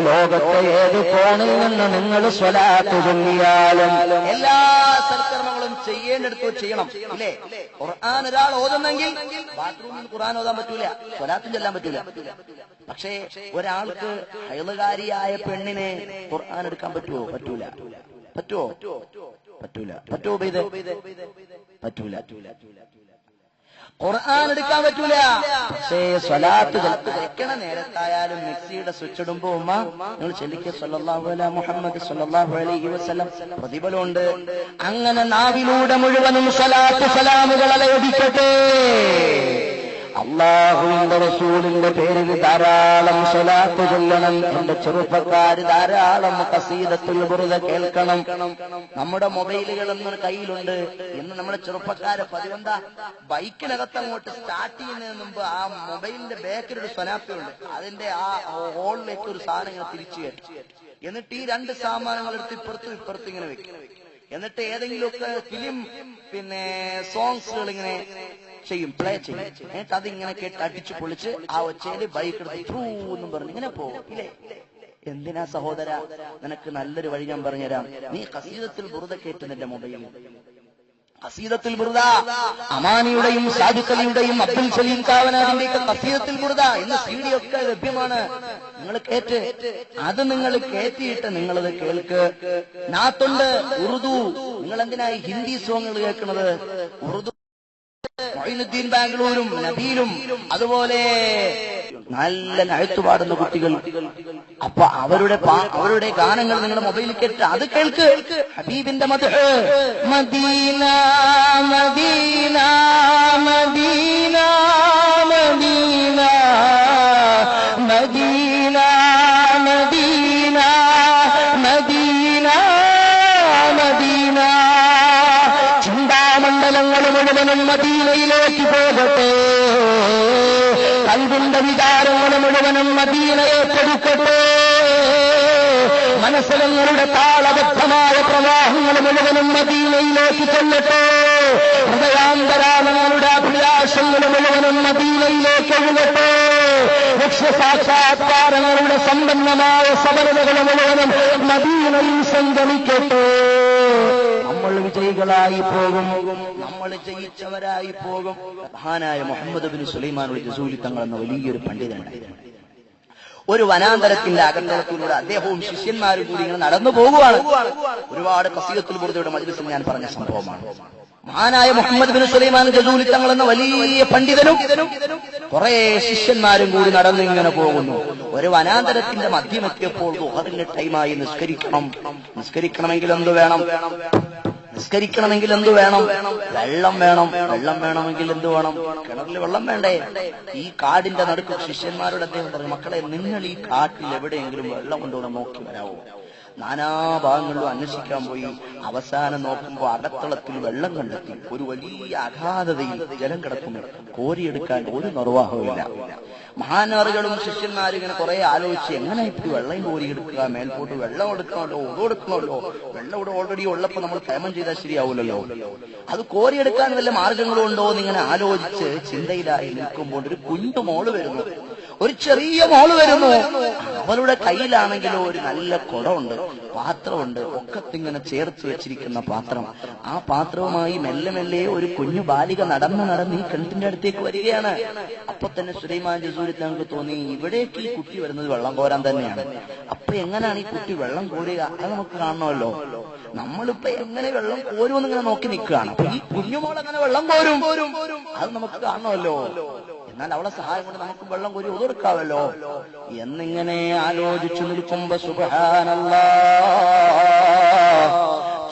ലോകത്തെ ഏത് കോണിൽ നിന്ന് നിങ്ങൾ സ്വലാത്ത് ചൊല്ലിയാലും എല്ലാ സൽക്കർമ്മങ്ങളും ചെയ്യേണ്ടടുത്തോ ചെയ്യണം. ഇല്ലേ, ഖുർആൻ ഒരാൾ ഓതുന്നെങ്കിൽ ബാത്റൂമിൽ ഖുർആൻ ഓതാൻ പറ്റൂല, സ്വലാത്തും ചൊല്ലാൻ പറ്റൂല. പക്ഷേ ഒരാൾക്ക് ഹൈളുകാരിയായ പെണ്ണിനെ ഖുർആൻ എടുക്കാൻ പറ്റുമോ? പറ്റൂല. പറ്റുമോ? പറ്റൂല. പറ്റുമോ? പറ്റൂല. ഖുർആൻ എടുക്കാൻ പറ്റൂല. പക്ഷേ സ്വലാത്ത് വെക്കണ നേരത്തായാലും മിക്സിയുടെ സ്വിച്ച് ഇടുമ്പോ ഉമ്മ നിങ്ങൾ ചെല്ലിക്ക് സല്ലല്ലാഹു അലാ മുഹമ്മദ് സല്ലല്ലാഹു അലൈഹി വസല്ലം പ്രതിഫലമുണ്ട്. അങ്ങനെ നാവിലൂടെ മുഴുവനും സ്വലാത്ത് സലാമുകൾ ലഭിക്കട്ടെ. അല്ലാഹുവിന്റെ റസൂലിന്റെ പേരിൽ ധാരാളം സ്വലാത്ത് ചൊല്ലണം. എന്റെ ചെറുപ്പക്കാര് ധാരാളം ഖസീദത്തുൽ ബുർദ കേൾക്കണം. നമ്മുടെ മൊബൈലുകളൊന്നും കയ്യിലുണ്ട്. ഇന്ന് നമ്മുടെ ചെറുപ്പക്കാരെ പതിവെന്താ, ബൈക്കിനകത്ത് അങ്ങോട്ട് സ്റ്റാർട്ട് ചെയ്യുന്നതിന് മുമ്പ് ആ മൊബൈലിന്റെ ബാക്കിലൊരു സ്വനാപ്പയുണ്ട്, അതിന്റെ ആ ഹോളിലേക്ക് ഒരു സാധനം ഇങ്ങനെ തിരിച്ചു കയറ്റും. എന്നിട്ട് ഈ രണ്ട് സാമാനങ്ങൾ എടുത്ത് ഇപ്പുറത്തും ഇപ്പുറത്തും ഇങ്ങനെ വെക്കും. എന്നിട്ട് ഏതെങ്കിലുമൊക്കെ ഫിലിം സോങ്സുകൾ ഇങ്ങനെ ചെയ്യും, പ്ലേ ചെയ്യും. എന്നിട്ട് അതിങ്ങനെ കേട്ട് അടിച്ചു പൊളിച്ച് ആ ഒച്ചയില് ബൈക്ക് എടുത്ത് എന്നും പറഞ്ഞ് ഇങ്ങനെ പോകും. ഇല്ലേ, എന്തിനാ സഹോദര? നിനക്ക് നല്ലൊരു വഴി ഞാൻ പറഞ്ഞുതരാം. നീ ഖസീദത്തുൽ ബുർദ കേട്ട് നിന്റെ മൊബൈലിൽ. ഖസീദത്തുൽ ബുർദ അമാനിയുടെയും സാദിഖ് അലിയുടെയും അബ്ദുൽ സലീം കാവനാദിന്റെയൊക്കെ ഖസീദത്തുൽ ബുർദ ഇന്ന് CD ഒക്കെ ലഭ്യമാണ്. നിങ്ങൾ കേട്ട് അത് നിങ്ങൾ കേട്ടിയിട്ട് നിങ്ങളത് കേൾക്ക്. നാത്തുണ്ട് ഉറുദു. നിങ്ങൾ എന്തിനാ ഈ ഹിന്ദി സോങ്ങുകൾ കേൾക്കുന്നത്? ഉറുദു മൊയ്നുദ്ദീൻ ബാംഗ്ലൂരും നബീലും അതുപോലെ നല്ല നഴത്തു പാടുന്ന കുട്ടികൾ. അപ്പൊ അവരുടെ ഗാനങ്ങൾ നിങ്ങളുടെ മൊബൈലിൽ കേട്ട് അത് കേൾക്ക്. ഹബീബിന്റെ മദ്ഹ്. മദീന മദീന മദീന മദീന മദീന മദീന മദീന മദീന. ചിന്താമണ്ഡലങ്ങൾ മുഴുവനും മദീനയിലേക്ക് പോകട്ടെ. കൽബിന്റെ വികാരങ്ങൾ മുഴുവനും മദീനയെ കൊടുക്കട്ടെ. മനസ്സലങ്ങളുടെ താളബദ്ധമായ പ്രവാഹങ്ങൾ മുഴുവനും മദീനയിലേക്ക് ചെല്ലട്ടെ. ഹൃദയാന്തരാളങ്ങളുടെ അഭിലാഷങ്ങൾ മുഴുവനും മദീനയിലേക്ക് ഒഴുകട്ടെ. ലക്ഷ്യസാക്ഷാത്കാരങ്ങളുടെ സമ്പന്നമായ സബലതകൾ മുഴുവനും മദീനയിൽ സംഗമിക്കട്ടെ. നമ്മൾ വിജയികളായി പോകും, നമ്മൾ ജയിച്ചവരായി പോകും. മഹാനായ മുഹമ്മദ് ബിൻ സുലൈമാൻ ജസൂലി തങ്ങൾ എന്ന വലിയൊരു പണ്ഡിതനുണ്ടായിരുന്നു. ഒരു വനാന്തരത്തിന്റെ അകത്തളത്തിലൂടെ അദ്ദേഹവും ശിഷ്യന്മാരും കൂടി ഇങ്ങനെ നടന്നു പോകുവാണ്. ഒരുപാട് ഖസീദത്തുൽ ബുർദയുടെ മജ്ലിസിൽ ഞാൻ പറഞ്ഞ സംഭവമാണ്. മഹാനായ മുഹമ്മദ് ബിൻ സുലൈമാൻ ജസൂലി തങ്ങൾ എന്ന വലിയ പണ്ഡിതനും കുറെ ശിഷ്യന്മാരും കൂടി നടന്നു ഇങ്ങനെ പോകുന്നു. ഒരു വനാന്തരത്തിന്റെ മധ്യമെത്തിയപ്പോൾ ദുഹറിന്റെ ടൈമായി. നിസ്കരിക്കണമെങ്കിൽ എന്ത് വേണം? നിസ്കരിക്കണമെങ്കിൽ എന്ത് വേണം? വെള്ളം വേണം. വെള്ളം വേണമെങ്കിൽ എന്ത് വേണം? കിണറിൽ വെള്ളം വേണ്ടേ? ഈ കാടിന്റെ നടുക്ക് ശിഷ്യന്മാരോട് അദ്ദേഹം പറഞ്ഞു, മക്കളെ, നിങ്ങൾ ഈ കാട്ടിൽ എവിടെയെങ്കിലും വെള്ളം കൊണ്ടുവന്ന് നോക്കി വരാവോ? നാനാഭാഗങ്ങളിലും അന്വേഷിക്കാൻ പോയി. അവസാനം നോക്കുമ്പോൾ അകത്തളത്തിൽ വെള്ളം കണ്ടെത്തി. ഒരു വലിയ അഗാധതയിൽ ജലം കിടക്കുന്നു. കോരിയെടുക്കാൻ ഒരു നിർവാഹവുമില്ല. മഹാനവറുകളും ശിഷ്യന്മാരും ഇങ്ങനെ കുറെ ആലോചിച്ച് എങ്ങനെ ഇപ്പൊ വെള്ളം കോരിയെടുക്കുക? മേൽപോട്ട് വെള്ളം എടുക്കണമല്ലോ, ഒതുകൊടുക്കണമല്ലോ. വെള്ളം ഇവിടെ ഓൾറെഡി ഉള്ളപ്പോ നമ്മൾ ക്ഷേമം ചെയ്താൽ ശരിയാവൂലല്ലോ. അത് കോരിയെടുക്കാൻ വല്ല മാർഗങ്ങളും ഉണ്ടോ എന്നിങ്ങനെ ആലോചിച്ച് ചിന്തയിലായി നിൽക്കുമ്പോൾ ഒരു കുഞ്ഞു മോള് വരുന്നു. ഒരു ചെറിയ മോള് വരുന്നു. അവളുടെ കയ്യിലാണെങ്കിലോ ഒരു നല്ല കുടമുണ്ട്. പാത്രമുണ്ട്, ഒക്കത്തിങ്ങനെ ചേർത്ത് വെച്ചിരിക്കുന്ന പാത്രം. ആ പാത്രവുമായി മെല്ലെ മെല്ലെ ഒരു കുഞ്ഞു ബാലിക നടന്ന് ഈ കിണറ്റിന്റെ അടുത്തേക്ക് വരികയാണ്. അപ്പൊ തന്നെ സുലൈമാൻ ജസൂലി തങ്ങൾക്ക് തോന്നി, ഇവിടേക്ക് ഈ കുട്ടി വരുന്നത് വെള്ളം കോരാൻ തന്നെയാണ്. അപ്പൊ എങ്ങനെയാണ് ഈ കുട്ടി വെള്ളം കോരുക, അത് നമുക്ക് കാണണമല്ലോ. നമ്മളിപ്പോ എങ്ങനെ വെള്ളം കോരുമെന്ന് ഇങ്ങനെ നോക്കി നിൽക്കുകയാണ്. അപ്പൊ ഈ കുഞ്ഞുമോൾ എങ്ങനെ വെള്ളം കോരും, അത് നമുക്ക് കാണണമല്ലോ. എന്നാൽ അവളെ സഹായം കൊണ്ട് നമുക്ക് വെള്ളം കോരി ഒതുക്കാവല്ലോ എന്നിങ്ങനെ ആലോചിച്ചു നിൽക്കുമ്പോ സുബ്ഹാനല്ലാഹ്,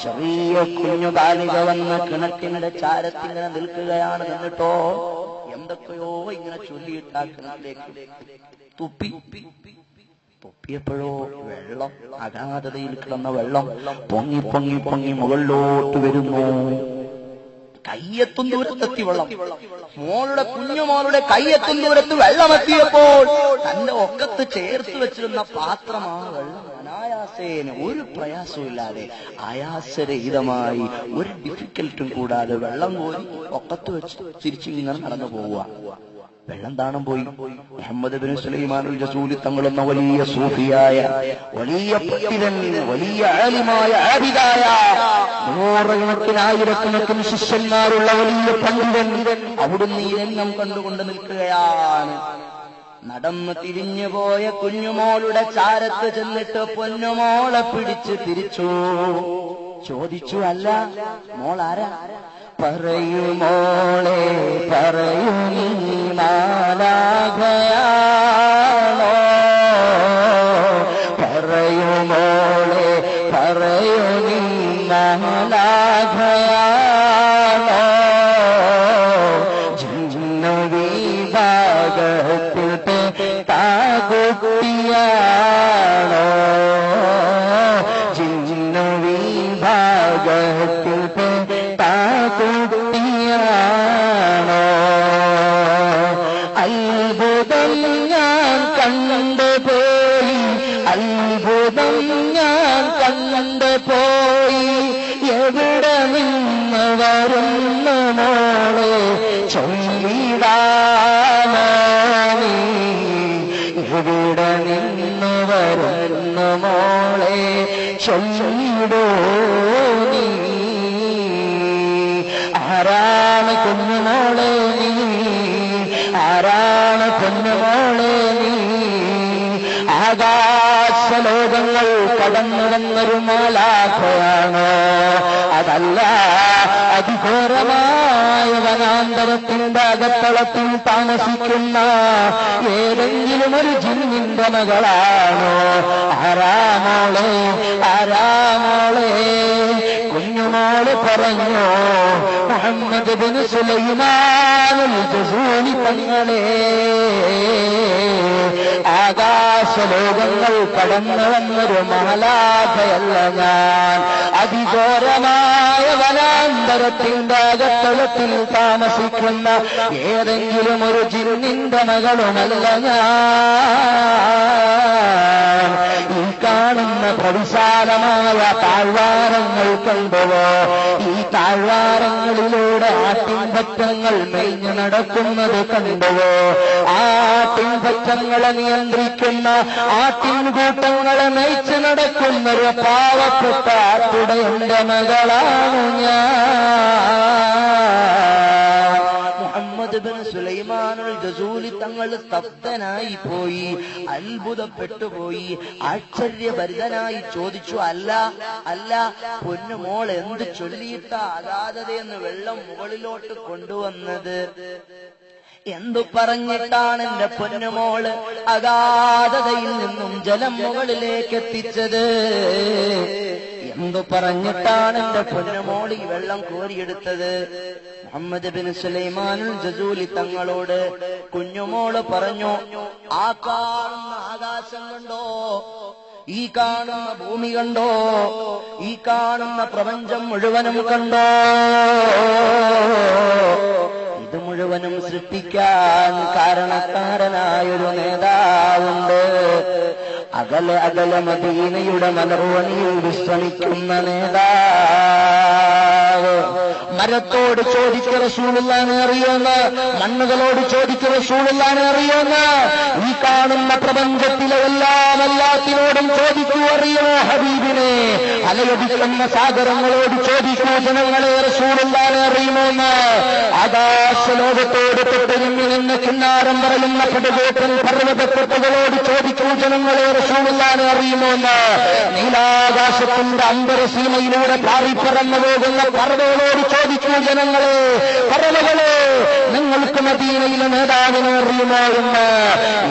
ചെറിയ കുഞ്ഞു ബാലിക വന്ന് കിണറ്റിന്റെ ചാരത്തിങ്ങനെ നിൽക്കുകയാണ്. എന്നിട്ടോ എന്തൊക്കെയോ ഇങ്ങനെ ചൊല്ലിയിട്ട് ആ കിണറ്റിലേക്ക് തുപ്പിയപ്പോഴോ വെള്ളം, അഗാധതയിൽ കിടന്ന വെള്ളം പൊങ്ങി പൊങ്ങി പൊങ്ങി മുകളിലോട്ട് വരുന്നു. കയ്യെത്തും ദൂരത്തെത്തി വെള്ളം. കുഞ്ഞുമോളുടെ കയ്യെത്തും ദൂരത്ത് വെള്ളമെത്തിയപ്പോൾ തന്റെ ഒക്കത്ത് ചേർത്ത് വെച്ചിരുന്ന പാത്രമാണ് വെള്ളം അനായാസേന, ഒരു പ്രയാസവും ഇല്ലാതെ ആയാസരഹിതമായി ഒരു ഡിഫിക്കൽട്ടും കൂടാതെ വെള്ളം കോരി ഒക്കത്ത് വെച്ച് തിരിച്ചിങ്ങനെ നടന്നു പോവുക. വെള്ളം താണം പോയി. മുഹമ്മദ് ബിൻ സുലൈമാനുൽ ജസൂലി തങ്ങളെന്ന വലിയ സൂഫിയായ, വലിയ പണ്ഡിതൻ, വലിയ ആലിമായ, ആബിദായ, നൂറുകണക്കിന് ആയിരക്കണക്കിന് ശിഷ്യന്മാരുള്ള വലിയ പണ്ഡിതൻ അവിടുന്ന് ഈ രംഗം കണ്ടുകൊണ്ട് നിൽക്കുകയാണ്. നടന്ന് തിരിഞ്ഞു പോയ കുഞ്ഞുമോളുടെ ചാരത്ത് ചെന്നിട്ട് പൊന്നുമോളെ പിടിച്ച് തിരിച്ചു ചോദിച്ചു, അല്ല മോൾ ആരാ? പറയൂ മോളെ, പറയൂ നീ മാലാഖയാണോ? പറയൂ മോളെ, പറയൂ നീ മാലാഖയാണോ? ജിന്നു വിഭാഗത്തിൽ താകുട്ടിയാണോ? ജിന്നു വിഭാഗത്തിൽ കുട്ടിയാണോ? അത്ഭുതം ഞാൻ കണ്ടുപോയി, അത്ഭുതം ഞാൻ കണ്ടുപോയി, എവിടെ നിന്ന് വരുന്നു മോളെ ചൊല്ലിടാനോ നീ? എവിടെ നിന്ന് വരുന്നു മോളെ ചൊല്ലിടോ നീ? ആരാണ് കുഞ്ഞുമോളെ നീ? ആരാണ് കുഞ്ഞുമോളെ നീ? ആകാശലോകങ്ങൾ കടന്നു വന്നൊരു മാലാഖയാണോ? അതല്ല, അതിഘോരമായ വനാന്തരത്തിന്റെ അകത്തളത്തിൽ താമസിക്കുന്ന ഏതെങ്കിലും ഒരു ജിന്നിന്റെ മകളാണോ? ആരാമോളെ, ആരാമോളെ? കുഞ്ഞുമോള് പറഞ്ഞു, മുഹമ്മദ് ബിൻ സുലൈമാനുൽ ജസൂലി തങ്ങളെ, ആകാശലോകങ്ങൾ കടന്നു വന്നൊരു മാലാഖയല്ല ഞാൻ, അതിഘോരമായ വനാന്തരത്തിന്റെ അകത്തളത്തിൽ താമസിക്കുന്ന ഏതെങ്കിലും ഒരു ജിന്നിന്റെ മകളുമല്ല ഞാൻ. ഈ കാണുന്ന പ്രവിശാലമായ താഴ്വാരങ്ങൾ കണ്ടുവോ? ഈ താഴ്വാരങ്ങളിലൂടെ ആട്ടിൻപറ്റങ്ങൾ മേഞ്ഞു നടക്കുന്നത് കണ്ടുവോ? ആട്ടിൻപറ്റങ്ങളെ നിയന്ത്രിക്കുന്ന, ആട്ടിൻകൂട്ടങ്ങളെ നയിച്ചു നടക്കുന്നൊരു പാവപ്പെട്ട ആട്ടുടയന്റെ മകളാണ് ഞാൻ. മുഹമ്മദ് ബിൻ സുലൈമാനുൽ ജസൂലി തങ്ങൾ സ്തബ്ധനായി പോയി, അത്ഭുതപ്പെട്ടുപോയി, ആശ്ചര്യഭരിതനായി ചോദിച്ചു, അല്ല അല്ല പൊന്നുമോൾ എന്ത് ചൊല്ലിയിട്ട അഗാധതയെന്ന് വെള്ളം മുകളിലോട്ട് കൊണ്ടുവന്നത്? എന്തു പറഞ്ഞിട്ടാണ് എന്റെ പൊന്നുമോള് അഗാധതയിൽ നിന്നും ജലം മുകളിലേക്ക് എത്തിച്ചത്? എന്തു പറഞ്ഞിട്ടാണ് എന്റെ പൊന്നുമോൾ ഈ വെള്ളം കോരിയെടുത്തത്? മുഹമ്മദ് ബിൻ സുലൈമാനുൽ ജസൂലി തങ്ങളോട് കുഞ്ഞുമോള് പറഞ്ഞു, ആ കാണുന്ന ആകാശം കണ്ടോ? ഈ കാണുന്ന ഭൂമി കണ്ടോ? ഈ കാണുന്ന പ്രപഞ്ചം മുഴുവനും കണ്ടോ? ഇത് മുഴുവനും സൃഷ്ടിക്കാൻ കാരണക്കാരനായൊരു നേതാവുണ്ട്. അകല മദീനയുടെ മലർവണിയിൽ വിശ്രമിക്കുന്ന നേതാവ്. മരത്തോട് ചോദിക്കുക റസൂലുള്ളാഹിനെ അറിയുമെന്ന്, മണ്ണുകളോട് ചോദിക്കുക റസൂലുള്ളാഹിനെ അറിയുമെന്ന്, ഈ കാണുന്ന പ്രപഞ്ചത്തിലെ എല്ലാത്തിനോടും ചോദിക്കൂ അറിയുമോ ഹബീബിനെ, അലയടിക്കുന്ന സാഗരങ്ങളോട് ചോദിക്കൂ ജനങ്ങളെ റസൂലുള്ളാഹിനെ അറിയുമോന്ന്, ആകാശലോകത്തോട് തൊട്ടരിഞ്ഞു നിന്ന് കിന്നാരം പറയുന്ന പടുകൂട്ടൻ പർവ്വതക്കെട്ടുകളോട് ചോദിക്കൂ ജനങ്ങളെ റസൂലുള്ളാഹിനെ അറിയുമോന്ന്, നീലാകാശത്തിന്റെ അന്തരസീമയിലൂടെ പാറിപ്പറന്നു പോകുന്ന പറവകളോട് ചോദിക്കൂ ജനങ്ങളെ, പറവകളെ നിങ്ങൾക്ക് മദീനയിലെ നേതാവിനെ അറിയുമോ എന്ന്.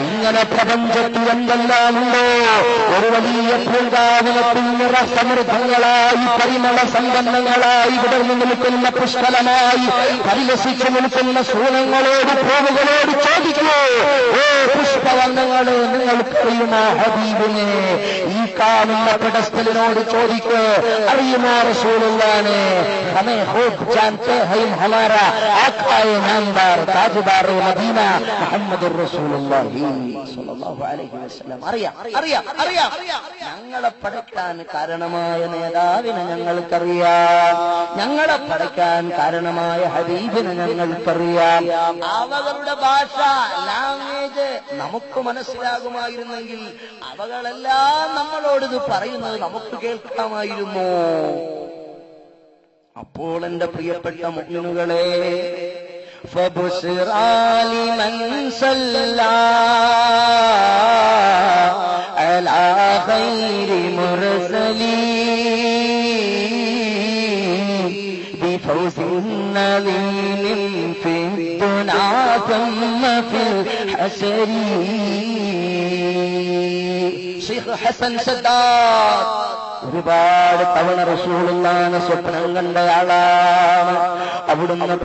ഇങ്ങനെ പ്രപഞ്ചത്തിൽ എന്തെല്ലാം ഉണ്ടോ, ഒരു വലിയ പൂങ്കാവനത്തിൽ നിറസമൃദ്ധങ്ങളായി പരിമള സമ്പന്നങ്ങളായി വിടർന്നു നിൽക്കുന്ന പുഷ്കലമായി പരിലസിച്ചു നിൽക്കുന്ന സൂനങ്ങളോട് പൂവുകളോട് ചോദിക്കൂ, ഓ പുഷ്പവർണ്ണങ്ങളെ നിങ്ങൾക്കറിയുമോ ഹബീബിനെ, ഈ കാണുന്ന പെടസ്ഥലിനോട് ചോദിക്കൂ അറിയുമോ റസൂലുള്ളാഹിനെ, ഹമേ ഖുദ് ജാനത്തെ ഹൈ ഹമാരാ ആഖായെ നാംദാർ താജ്ദാർ മദീന മുഹമ്മദുർ റസൂലുള്ളാഹി സ്വല്ലല്ലാഹു അലൈഹി വസല്ലം. അറിയാം ഞങ്ങളെ പടയ്ക്കാൻ കാരണമായ നേതാവിനെ ഞങ്ങൾക്കറിയാം, ഞങ്ങളെ പടയ്ക്കാൻ കാരണമായ ഹബീബിനെ ഞങ്ങൾക്കറിയാം. അവകളുടെ ഭാഷ ലാംഗ്വേജ് നമുക്ക് മനസ്സിലാകുമായിരുന്നെങ്കിൽ അവകളെല്ലാം നമ്മളോട് ഇത് പറയുന്നത് നമുക്ക് കേൾക്കാമായിരുന്നു. അപ്പോൾ എന്റെ പ്രിയപ്പെട്ട മുഅ്മിനുകളെ, ഫബുശ്റാ ലിമൻ സല്ലാ അലാ ഖൈരി മുർസലീൻ ബിഫൗസിൻ നദീമിൻ ഫിദ്ദുനാ ثم ഫിൽ ഹശരി. ശൈഖ് ഹസൻ സദ്ദാദ് ഒരുപാട് തവണ റസൂലുള്ളാഹിനെ സ്വപ്നം കണ്ടയാളാണ്. അവിടുന്ന്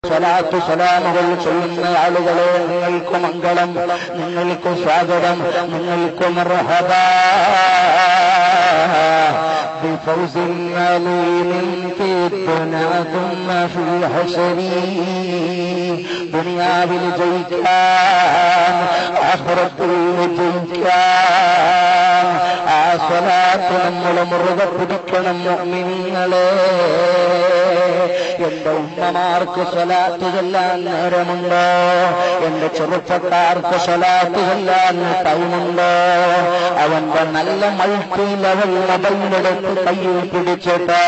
സ്വലാത്തു സലാമുകൾ ചൊല്ലുന്ന ആളുകളെ, നിങ്ങൾക്ക് മംഗളം, നിങ്ങൾക്ക് സ്വാഗതം, നിങ്ങൾക്ക് മർഹബാ ബിഫൗസിൻ അലീമിൻ ഫിദ്ദുനാ ثم ഫിൽ ഹശരി. ദുനിയാവിൽ ജയിക്കാൻ, ആഖിറത്തിൽ ജയിക്കാൻ ആ സ്വലാത്ത് നമ്മൾ മുറുകെ പിടിക്കണം മുഅ്മിനീങ്ങളെ. എന്റെ ഉമ്മമാർക്ക് സ്വലാത്ത് ചൊല്ലാൻ നേരമുണ്ടോ? എന്റെ ചെറുപ്പക്കാർക്ക് സ്വലാത്ത് ചൊല്ലാൻ ടൈമുണ്ടോ? അവന്റെ നല്ല മൾട്ടി ലെവൽ മൊബൈലെടുത്ത് കയ്യിൽ പിടിച്ചിട്ട്,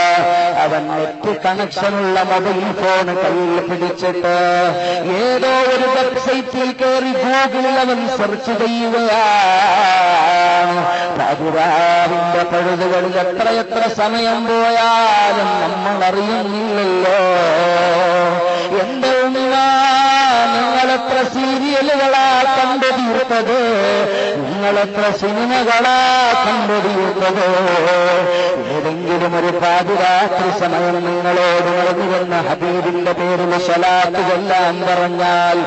അവൻ നെറ്റ് കണക്ഷനുള്ള മൊബൈൽ ഫോൺ കയ്യിൽ പിടിച്ചിട്ട് ഏതോ ഒരു വെബ്സൈറ്റിൽ കയറി ഗൂഗിളിൽ അവൻ സെർച്ച് ചെയ്യുകയാണ്. രാവിന്റെ പഴുതുകളിൽ എത്രയെത്ര സമയം പോയാലും നമ്മൾ അറിയുന്നില്ലല്ലോ. എന്റെ ഉമ്മ, നിങ്ങളെത്ര സീരിയലുകളാ കണ്ടു തീർത്തത്, നിങ്ങളെത്ര സിനിമകളാ കണ്ടു തീർത്തത്. ഏതെങ്കിലും ഒരു പാതിരാത്രി സമയം നിങ്ങളോട് നടന്നു വന്ന ഹബീബിന്റെ പേരിൽ സ്വലാത്ത് ചൊല്ലാൻ പറഞ്ഞാൽ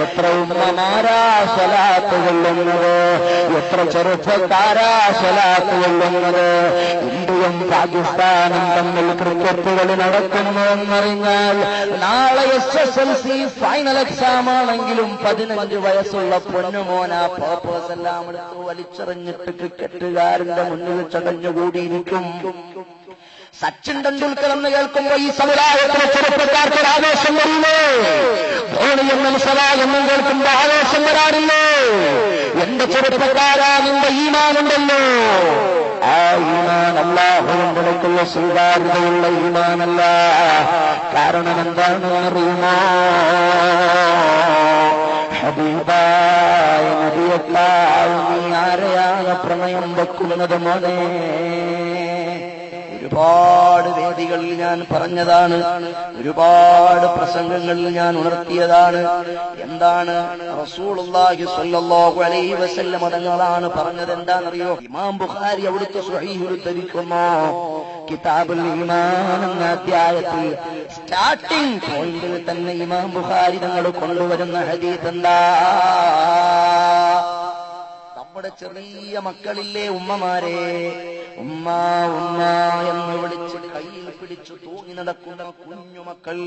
എത്ര ഉമ്മമാരാ സ്വലാത്ത് കൊള്ളുന്നത്, എത്ര ചെറുപ്പക്കാരാ സ്വലാത്ത് കൊള്ളുന്നത്. ഇന്ത്യയും പാകിസ്ഥാനും തമ്മിൽ ക്രിക്കറ്റ് കളി നടക്കുന്നു എന്നറിഞ്ഞാൽ നാളെ SSLC ഫൈനൽ എക്സാം ആണെങ്കിലും 15 വയസ്സുള്ള പൊന്നുമോന പേപ്പേഴ്സ് എല്ലാം എടുത്ത് വലിച്ചെറിഞ്ഞിട്ട് ക്രിക്കറ്റുകാരന്റെ മുന്നിൽ ചടഞ്ഞുകൂടിയിരിക്കും. സച്ചിൻ ടെണ്ടുൽക്കർ എന്ന് കേൾക്കുമ്പോൾ ഈ സമുദായത്തിലെ ചെറുപ്പക്കാർക്ക് ആവേശം വരില്ലേ? ധോണി എന്നും സവാൽ എന്നും കേൾക്കുമ്പോൾ ആവേശം വരാറില്ലേ? എന്റെ ചെറുപ്പക്കാരാ, നിന്റെ ഈമാനുണ്ടല്ലോ, ആ ഈമാൻ അല്ലാഹുവിന്റെ അടുക്കലുള്ള സ്വീകാര്യതയുള്ള ഈമാനല്ല. കാരണം എന്താണെന്ന് അറിയുമോ? ഹബീബായ നബിയേക്കാൾ നീ ആരെയാണ് പ്രണയം വെക്കുന്നത് മോനെ? ഒരുപാട് വേദികളിൽ ഞാൻ പറഞ്ഞതാണ്, ഒരുപാട് പ്രസംഗങ്ങളിൽ ഞാൻ ഉണർത്തിയതാണ്. എന്താണ് റസൂലുള്ളാഹി സ്വല്ലല്ലാഹു അലൈഹി വസല്ലം തങ്ങളാണ് പറഞ്ഞത്? എന്താണെന്നറിയോ? ഇമാം ബുഖാരി അവിടുത്തെ സ്വഹീഹിൽ ഉദ്ധരിക്കുന്നു, കിതാബുൽ ഈമാൻ എന്ന അധ്യായത്തിൽ സ്റ്റാർട്ടിംഗ് പോയിന്റിൽ തന്നെ ഇമാം ബുഖാരി തങ്ങൾ കൊണ്ടുവരുന്ന ഹദീസ് എന്താ? നമ്മുടെ ചെറിയ മക്കളില്ലേ ഉമ്മമാരെ, ഉമ്മ ഉമ്മ എന്ന് വിളിച്ച് കയ്യിൽ പിടിച്ചു തൂങ്ങി നടക്കുന്ന കുഞ്ഞുമക്കൾ,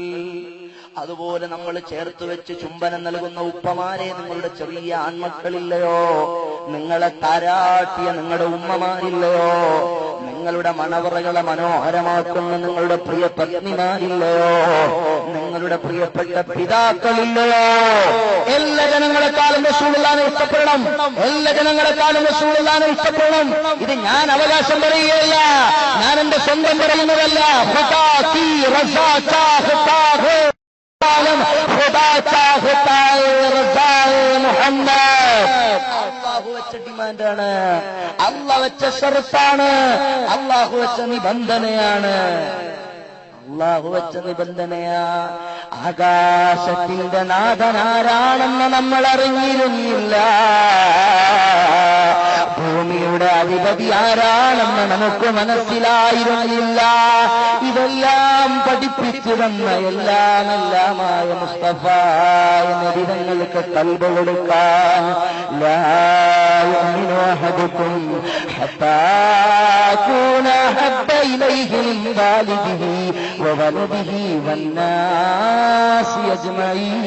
അതുപോലെ നമ്മൾ ചേർത്ത് വെച്ച് ചുംബനം നൽകുന്ന ഉപ്പമാരെ, നിങ്ങളുടെ ചെറിയ ആൺമക്കളില്ലയോ? നിങ്ങളെ താരാട്ടിയ നിങ്ങളുടെ ഉമ്മമാരില്ലയോ, നിങ്ങളുടെ മണവറകളെ മനോഹരമാക്കുന്ന നിങ്ങളുടെ പ്രിയ പത്നിമാരില്ലയോ, നിങ്ങളുടെ പ്രിയപ്പെട്ട പിതാക്കളില്ലയോ? എല്ലാ ജനങ്ങളെക്കാളും റസൂലുള്ളാഹിനെ ഇഷ്ടപ്പെടണം, എല്ലാ ജനങ്ങളെക്കാളും റസൂലുള്ളാഹിനെ ഇഷ്ടപ്പെടണം. ഇത് ഞാൻ അവകാശം പറയുകയല്ല, ഞാൻ എന്റെ സ്വന്തം പറയുന്നതല്ല. അള്ളാഹു വെച്ച ഡിമാൻഡാണ്, അള്ളാഹു വെച്ച ഷർത്താണ്, അള്ളാഹു വെച്ച നിബന്ധനയാണ്, അള്ളാഹു വെച്ച നിബന്ധനയാ. ആകാശത്തിന്റെ നാഥനാരാണെന്ന് നമ്മൾ അറിഞ്ഞിരുന്നില്ല, ഭൂമിയുടെ അധിപതി ആരാണെന്ന് നമുക്ക് മനസ്സിലായിരുന്നില്ല. ഇതെല്ലാം പഠിപ്പിച്ചു തന്ന എല്ലാമായ മുസ്തഫായ നബിതങ്ങൾക്ക് ഖൽബ് കൊടുക്കാൻ ലാ യുഅ്മിനു അഹദുക്കും ഹത്താ അകൂന ഹബ്ബ ഇലൈഹി മിൻ വാലിദിഹി വവലദിഹി വന്നാസി അജ്മഈൻ.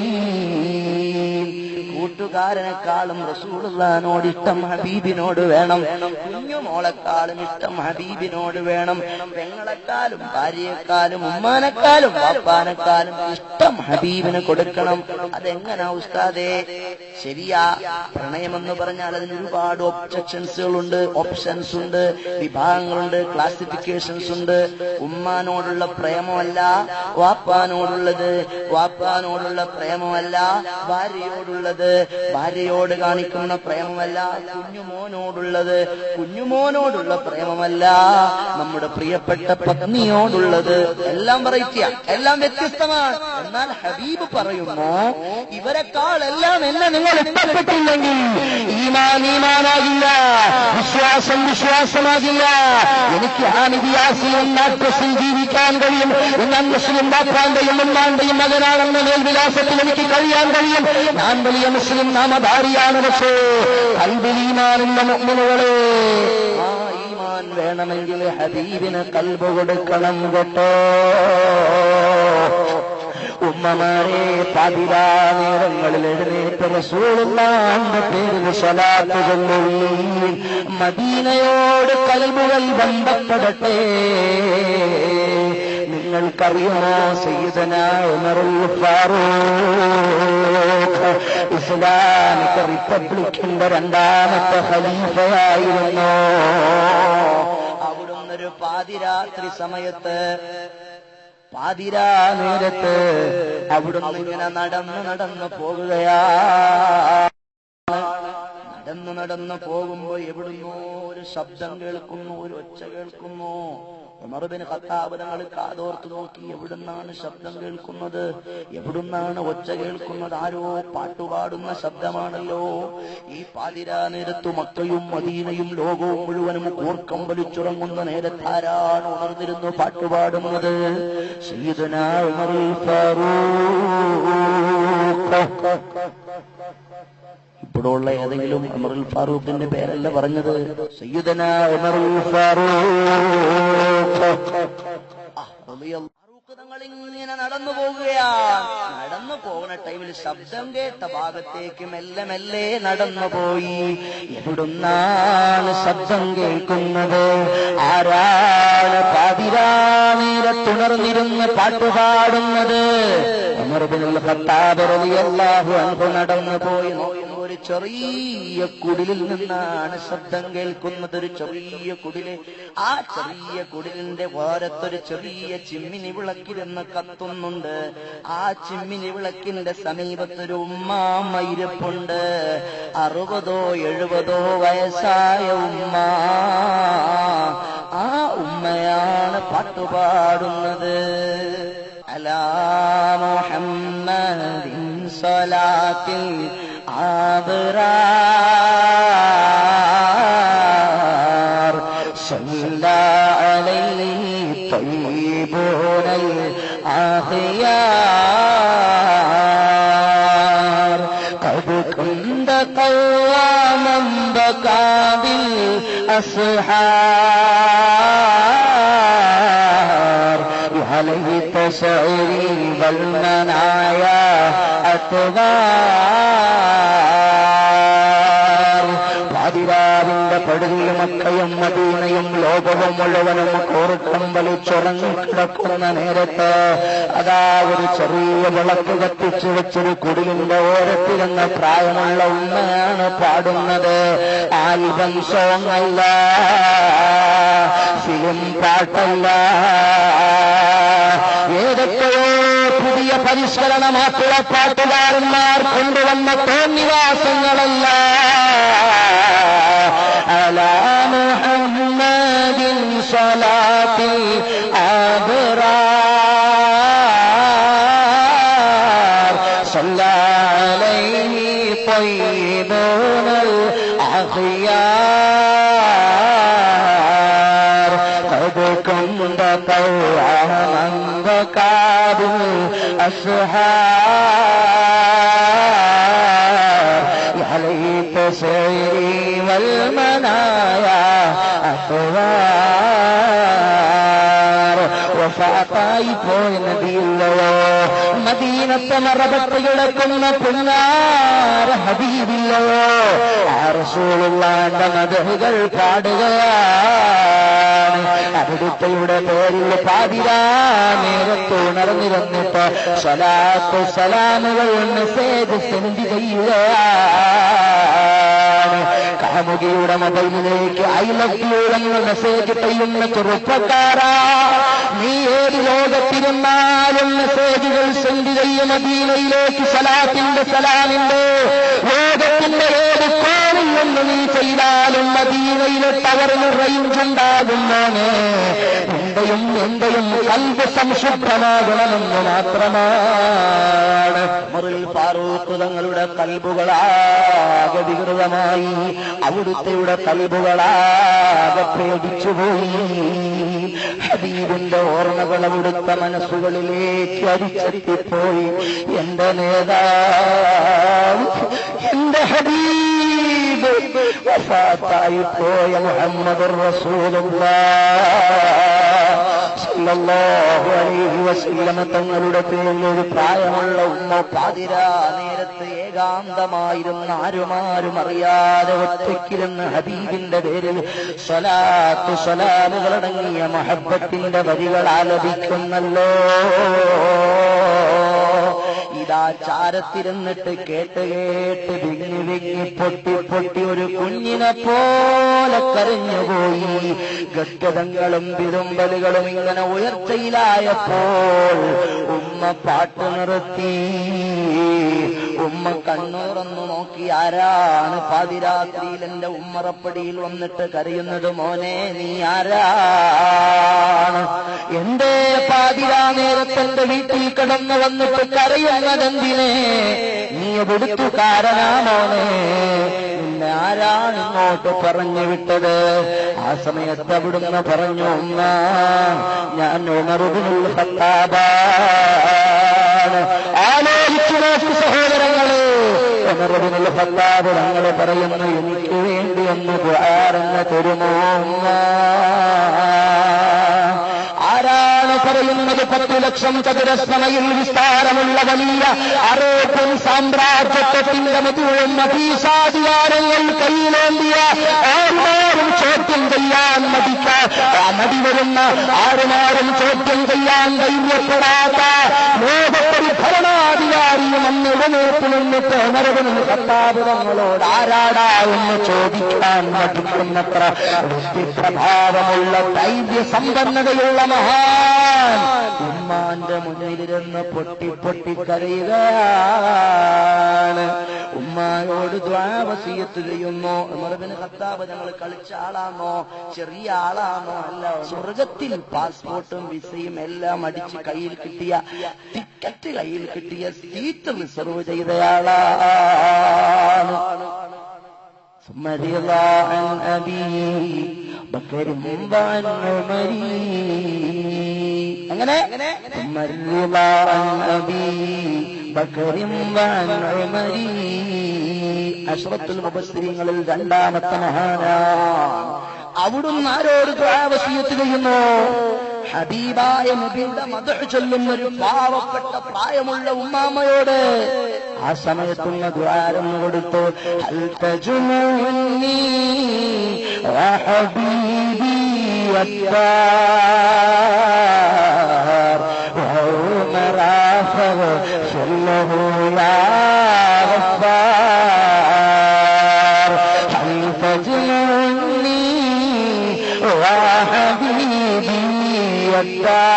കൂട്ടുകാരനെക്കാളും റസൂലുള്ളാഹിനോട് ഇഷ്ടം ഹബീബിനോട് വേണം, കുഞ്ഞുമോളെക്കാളും ഇഷ്ടം ഹബീബിനോട് വേണം, പെങ്ങളെക്കാളും ഭാര്യയെക്കാളും ഉമ്മാനെക്കാളും വാപ്പാനെക്കാളും ഇഷ്ടം ഹബീബിന് കൊടുക്കണം. അതെങ്ങനാ ഉസ്താദേ? ശരിയാ, പ്രണയമെന്ന് പറഞ്ഞാൽ അതിന് ഒരുപാട് ഒബ്ജക്ഷൻസുകളുണ്ട്, ഓപ്ഷൻസ് ഉണ്ട്, വിഭാഗങ്ങളുണ്ട്, ക്ലാസിഫിക്കേഷൻസ് ഉണ്ട്. ഉമ്മാനോടുള്ള പ്രേമമല്ല വാപ്പാനോടുള്ളത്, വാപ്പാനോടുള്ള പ്രേമമല്ല ഭാര്യയോടുള്ളത്, ഭാര്യയോട് കാണിക്കുന്ന പ്രേമമല്ല കുഞ്ഞുമോനോടുള്ളത്, കുഞ്ഞുമോനോടുള്ള പ്രേമമല്ല നമ്മുടെ പ്രിയപ്പെട്ട പത്നിയോടുള്ളത്. എല്ലാം വെറൈറ്റിയാ, എല്ലാം വ്യത്യസ്തമാണ്. എന്നാൽ ഹബീബ് പറയുന്നു, ഇവരെക്കാളെല്ലാം എന്നെ നിങ്ങൾ ഇഷ്ടപ്പെട്ടില്ലെങ്കിൽ ഈമാൻ ഈമാനാകില്ല, വിശ്വാസം വിശ്വാസമാകില്ല. എനിക്ക് ഹാമിദിയാസിയും നാട്യസിൽ ജീവിക്കാൻ കഴിയും, ഞാൻ മുസ്ലിം ബാപ്പാന്റെയും ഉമ്മാന്റെയും മകനാണെന്ന മേൽവിലാസത്തിൽ എനിക്ക് കഴിയാൻ കഴിയും, ഞാൻ വലിയ മുസ്ലിം നാമധാരിയാണ്. പക്ഷേ ഖൽബിൽ ഈമാനുള്ള മുഅ്മിനുകളെ, ആ ഈമാൻ വേണമെങ്കിൽ ഹബീബിന് ഖൽബ് കൊടുക്കണം കേട്ടോ. ഉമ്മമാരെ, പാതിരാ നേരങ്ങളിൽ എഴുന്നേറ്റ് റസൂലുള്ളാഹിന്റെ പേരിൽ സ്വലാത്ത് ചൊല്ലുവീൻ. മദീനയോട് ഖൽബുകൾ ബന്ധപ്പെടട്ടെ. നിങ്ങൾക്കറിയുമോ സയ്യിദനാ ഉമറുൽ ഫാറൂഖ് ഇസ്ലാമിക റിപ്പബ്ലിക്കിന്റെ രണ്ടാമത്തെ ഖലീഫയായിരുന്നു. അവിടുന്നൊരു പാതിരാത്രി സമയത്ത്, പാതിരാ നേരത്ത് അവിടുന്ന് ഇങ്ങനെ നടന്നു പോകുകയാ. നടന്നു പോകുമ്പോ എവിടുന്നോ ഒരു ശബ്ദം കേൾക്കുന്നു, ഒരു ഒച്ച കേൾക്കുന്നു. ഉമർ ബിൻ ഖത്താബ് തങ്ങൾ കാതോർത്ത് നോക്കി, എവിടുന്നാണ് ശബ്ദം കേൾക്കുന്നത്, എവിടുന്നാണ് ഒച്ച കേൾക്കുന്നത്? ആരോ പാട്ടുപാടുന്ന ശബ്ദമാണല്ലോ. ഈ പാതിരാ നേരത്തു മക്കയും മദീനയും ലോകവും മുഴുവനും കൂർക്കം വലിച്ചുറങ്ങുന്ന നേരത്ത് ആരാണ് ഉണർന്നിരുന്നു പാട്ടുപാടുന്നത്? സയ്യിദുനാ ഉമറുൽ ഫാറൂഖ്. ഇപ്പോഴുള്ള ഏതെങ്കിലും ഉമറുൽ ഫാറൂഖിന്റെ പേരല്ല പറഞ്ഞത്, സയ്യിദനാ ഉമറുൽ ഫാറൂഖ്. തങ്ങളിങ്ങനെ നടന്നു പോകുകയാണ്. നടന്നു പോകുന്ന ടൈമിൽ ശബ്ദം കേട്ട ഭാഗത്തേക്ക് മെല്ലെ മെല്ലെ നടന്നുപോയി. എവിടുന്നാണ് ശബ്ദം കേൾക്കുന്നത്? ആരാണ് പാതിരാ നേരത്തുണർന്നിരുന്ന് പാട്ടുപാടുന്നത്? ഉമർ ഇബ്നുൽ ഖത്താബ് റളിയല്ലാഹു അൻഹു നടന്നു പോയി നോക്കുമ്പോൾ ഒരു ചെറിയ കുടിലിൽ നിന്നാണ് ശബ്ദം കേൾക്കുന്നത്. ഒരു ചെറിയ കുടില്. ആ ചെറിയ കുടിലിന്റെ ഓരത്തൊരു ചെറിയ ചിമ്മിനി വിളക്കിരുന്ന് കത്തുന്നുണ്ട്. ആ ചിമ്മിനി വിളക്കിന്റെ സമീപത്തൊരു ഉമ്മാമ്മ ഇരിപ്പുണ്ട്. 60 70 വയസ്സായ ഉമ്മ. ആ ഉമ്മയാണ് പാട്ടുപാടുന്നത്. അലാ മുഹമ്മദിൻ സ്വലാത്തിൽ ആബ്റാർ സല്ലല്ലാ അലൈഹി തയ്യിബൂനൽ ആഖിയാർ ഖദ് കുന്ത ഖവാമൻ ബകാബിൽ അസ്ഹാർ ليت شعري والمنايا أتبار. പടുതിയിൽ മക്കയും മദീനയും ലോകവും മുഴുവനും കോർക്കം വലിച്ചുറങ്ങിക്കിടക്കുന്ന നേരത്ത് അതാ ഒരു ചെറിയ വിളക്ക് കത്തിച്ചു വെച്ചൊരു കുടിലിന്റെ ഓരത്തിരുന്ന പ്രായമുള്ള ഉമ്മയാണ് പാടുന്നത്. ആൽബം സോങ് അല്ല, ഫിലിം പാട്ടല്ല, ഏതൊക്കെയോ പുതിയ പരിഷ്കരണ മാപ്പിള പാട്ടുകാരന്മാർ കൊണ്ടുവന്ന തോന്നിവാസങ്ങളല്ല. അലാ മുഹമ്മദിൻ സ്വലാത്തിൽ അബ്റാർ സല്ലല്ലാഹു അലൈഹി ത്വയ്യിബുൽ അഖിയാർ ഖദ് കുന്ത തൗഅമൻ വകാബു അസ്ഹാർ യാ ലൈത സൈരി വൽ മനായ അസ്വാർ വഫാത്തായി പോയ നബിയുള്ളവോ മദീനത്തെ മറബത്ത് കിടക്കുന്ന പുന്നാര ഹബീബില്ലവോ ആ റസൂലുള്ളാഹിന്റെ മദ്ഹുകൾ പാടുകയാണ്. അവിടുത്തെയുടെ പേരിൽ പാതിരാ നേരത്ത് ഉണർന്നിരുന്നിട്ട് സ്വലാത്ത് സലാമുകൾ മെസ്സേജ് സെൻഡ് ചെയ്യുകയാണ്. കാമുകിയുടെ മൊബൈലിലേക്ക് ഐ ലവ് യു എന്ന് മെസ്സേജ് ചെയ്യുന്ന ചെറുപ്പക്കാരാ, നീ ഏത് ലോകത്തിരുന്നാലും മെസ്സേജുകൾ സെൻഡ് ചെയ്യും മദീനയിലേക്ക് സലാത്തിന്റെ സലാമിന്റെ. ലോകത്തിന്റെ ഏത് കോണിൽ നിന്ന് നീ ചെയ്താലും മദീനയിലെ ടവറിന് റേഞ്ച് ഉണ്ടാകുന്നോനെ എന്റെയും കൽബ് സംശുദ്ധമാകണമെന്ന് മാത്രമാണ്. ഉമറുൽ ഫാറൂഖ് തങ്ങളുടെ കൽബുകളാകെ വികൃതമായി, അവിടുത്തെയുടെ കൽബുകളാകെ പേടിച്ചുപോയി. ഹബീബിന്റെ ഓർമ്മകൾ അവിടുത്തെ മനസ്സുകളിലേക്ക് അരിച്ചെത്തിപ്പോയി. എന്റെ നേതാവ്, എന്റെ ഹബീബ് വഫാത്തായി പോയ മുഹമ്മദുർ റസൂലുള്ളാഹ് സല്ലല്ലാഹു അലൈഹി വസല്ലം തങ്ങളുടെ പേരിൽ ഒരു പ്രായമുള്ള ഉമ്മ പാതിരാ നേരത്ത് ഏകാന്തമായിരുന്ന ആരും അറിയാതെ ഒറ്റയ്ക്കിരുന്ന് ഹബീബിന്റെ പേരിൽ സ്വലാത്ത് സലാമുകളടങ്ങിയ മഹബ്ബത്തിന്റെ വരികൾ ആലപിക്കുന്നല്ലോ. ഇതാ ചാരത്തിരുന്നിട്ട് കേട്ട് വിങ്ങി പൊട്ടി ഒരു കുഞ്ഞിനെ പോലെ കരഞ്ഞുപോയി. ഗദ്ഗതങ്ങളും വിതുമ്പലുകളും ഇങ്ങനെ ഉയർച്ചയിലായപ്പോൾ ഉമ്മ പാട്ട് നിർത്തി. ഉമ്മ കണ്ണൂറന്നു നോക്കി, ആരാണ് പാതിരാത്രിയിൽ എന്റെ ഉമ്മറപ്പടിയിൽ വന്നിട്ട് കരയുന്നത്? മോനെ, നീ ആരാണ്? എന്റെ പാതിരാ നേരത്തെ എന്റെ വീട്ടിൽ കിടന്നു വന്നിട്ട് കരയുന്നതെന്തിനെ? നീ എവിടുത്തുകാരനാ മോനെ? നിന്നെ ആരാണ് ഇങ്ങോട്ട് പറഞ്ഞു വിട്ടത്? ആ സമയത്ത് അവിടുന്ന് പറഞ്ഞു, ഉമ്മ, ഞാൻ ഉമർ ഇബ്നുൽ ഖത്താബാണ്. ആലോചിച്ചു നോക്കൂ സഹോദരങ്ങളെ, ഉമർ ഇബ്നുൽ ഖത്താബ് തങ്ങൾ പറയുന്നു, എനിക്ക് വേണ്ടി ഒന്ന് ദുആ തരുമോ? ആരാണ് പറയുന്നത്? 10 ലക്ഷം ചതുരശ്രമയിൽ വിസ്താരമുള്ള വലിയ അറേബ്യൻ സാമ്രാജ്യത്വത്തിന്റെ മുഴുവൻ മതീസാധികാരങ്ങൾ കയ്യിലേന്തിയ ആരുമാരും ചോദ്യം ചെയ്യാൻ മടി വരുന്ന, ആരുമാരും ചോദ്യം ചെയ്യാൻ ധൈര്യപ്പെടാത്ത ലോകത്തൊരു ഭരണാധികാരിയും അന്ന് എഴുന്നേറ്റ് നിന്നിട്ട് ഉമർ ഇബ്നുൽ ഖത്താബ് തങ്ങളോട് ആരാടാ എന്ന് ചോദിക്കാൻ മടിക്കുന്നത്ര ബുദ്ധിപ്രഭാവമുള്ള ധൈര്യസമ്പന്നതയുള്ള മഹാൻ ഉമ്മാന്റെ മുന്നിലിരുന്ന് പൊട്ടി കരയുകയാണ്. ഉമ്മായോട് ദുആ വസിയത്ത് ചെയ്യുന്നു. ഉമർ ഇബ്നുൽ ഖത്താബ് ഞങ്ങൾ കളിച്ച ആളാണോ? ചെറിയ ആളാണോ? അല്ല, സ്വർഗത്തിൽ പാസ്പോർട്ടും വിസയും എല്ലാം അടിച്ച് കയ്യിൽ കിട്ടിയ, ടിക്കറ്റ് കയ്യിൽ കിട്ടിയ, സീറ്റ് റിസർവ് ചെയ്തയാളാണ്. ثم رضا عن أبي بكر وعن عمر അങ്ങനെ ثم رضا عن أبي بكر وعن عمر അശ്റത്തുൽ മുബസ്സിരീങ്ങളിൽ രണ്ടാമത്തെ മഹാനാണ്. അവിടുന്ന് ആരോട് ദുആ വസിയത്ത് ചെയ്യുന്നു? ഹബീബായ നബിയുടെ മദ്ഹ് ചൊല്ലുന്ന ഒരു പാവപ്പെട്ട പ്രായമുള്ള ഉമ്മാമയോട്. ആ ആ സമയത്തുള്ള ദ്വാരം കൊടുത്തു. ഹൽ തജ്മുനി വഹബീബി വദ്ദാർ വഉമറാ ഫഗ്ഫിർലഹു യാ ഗഫാർ. ഹൽ തജ്മുനി വഹബീബി വദ്ദാർ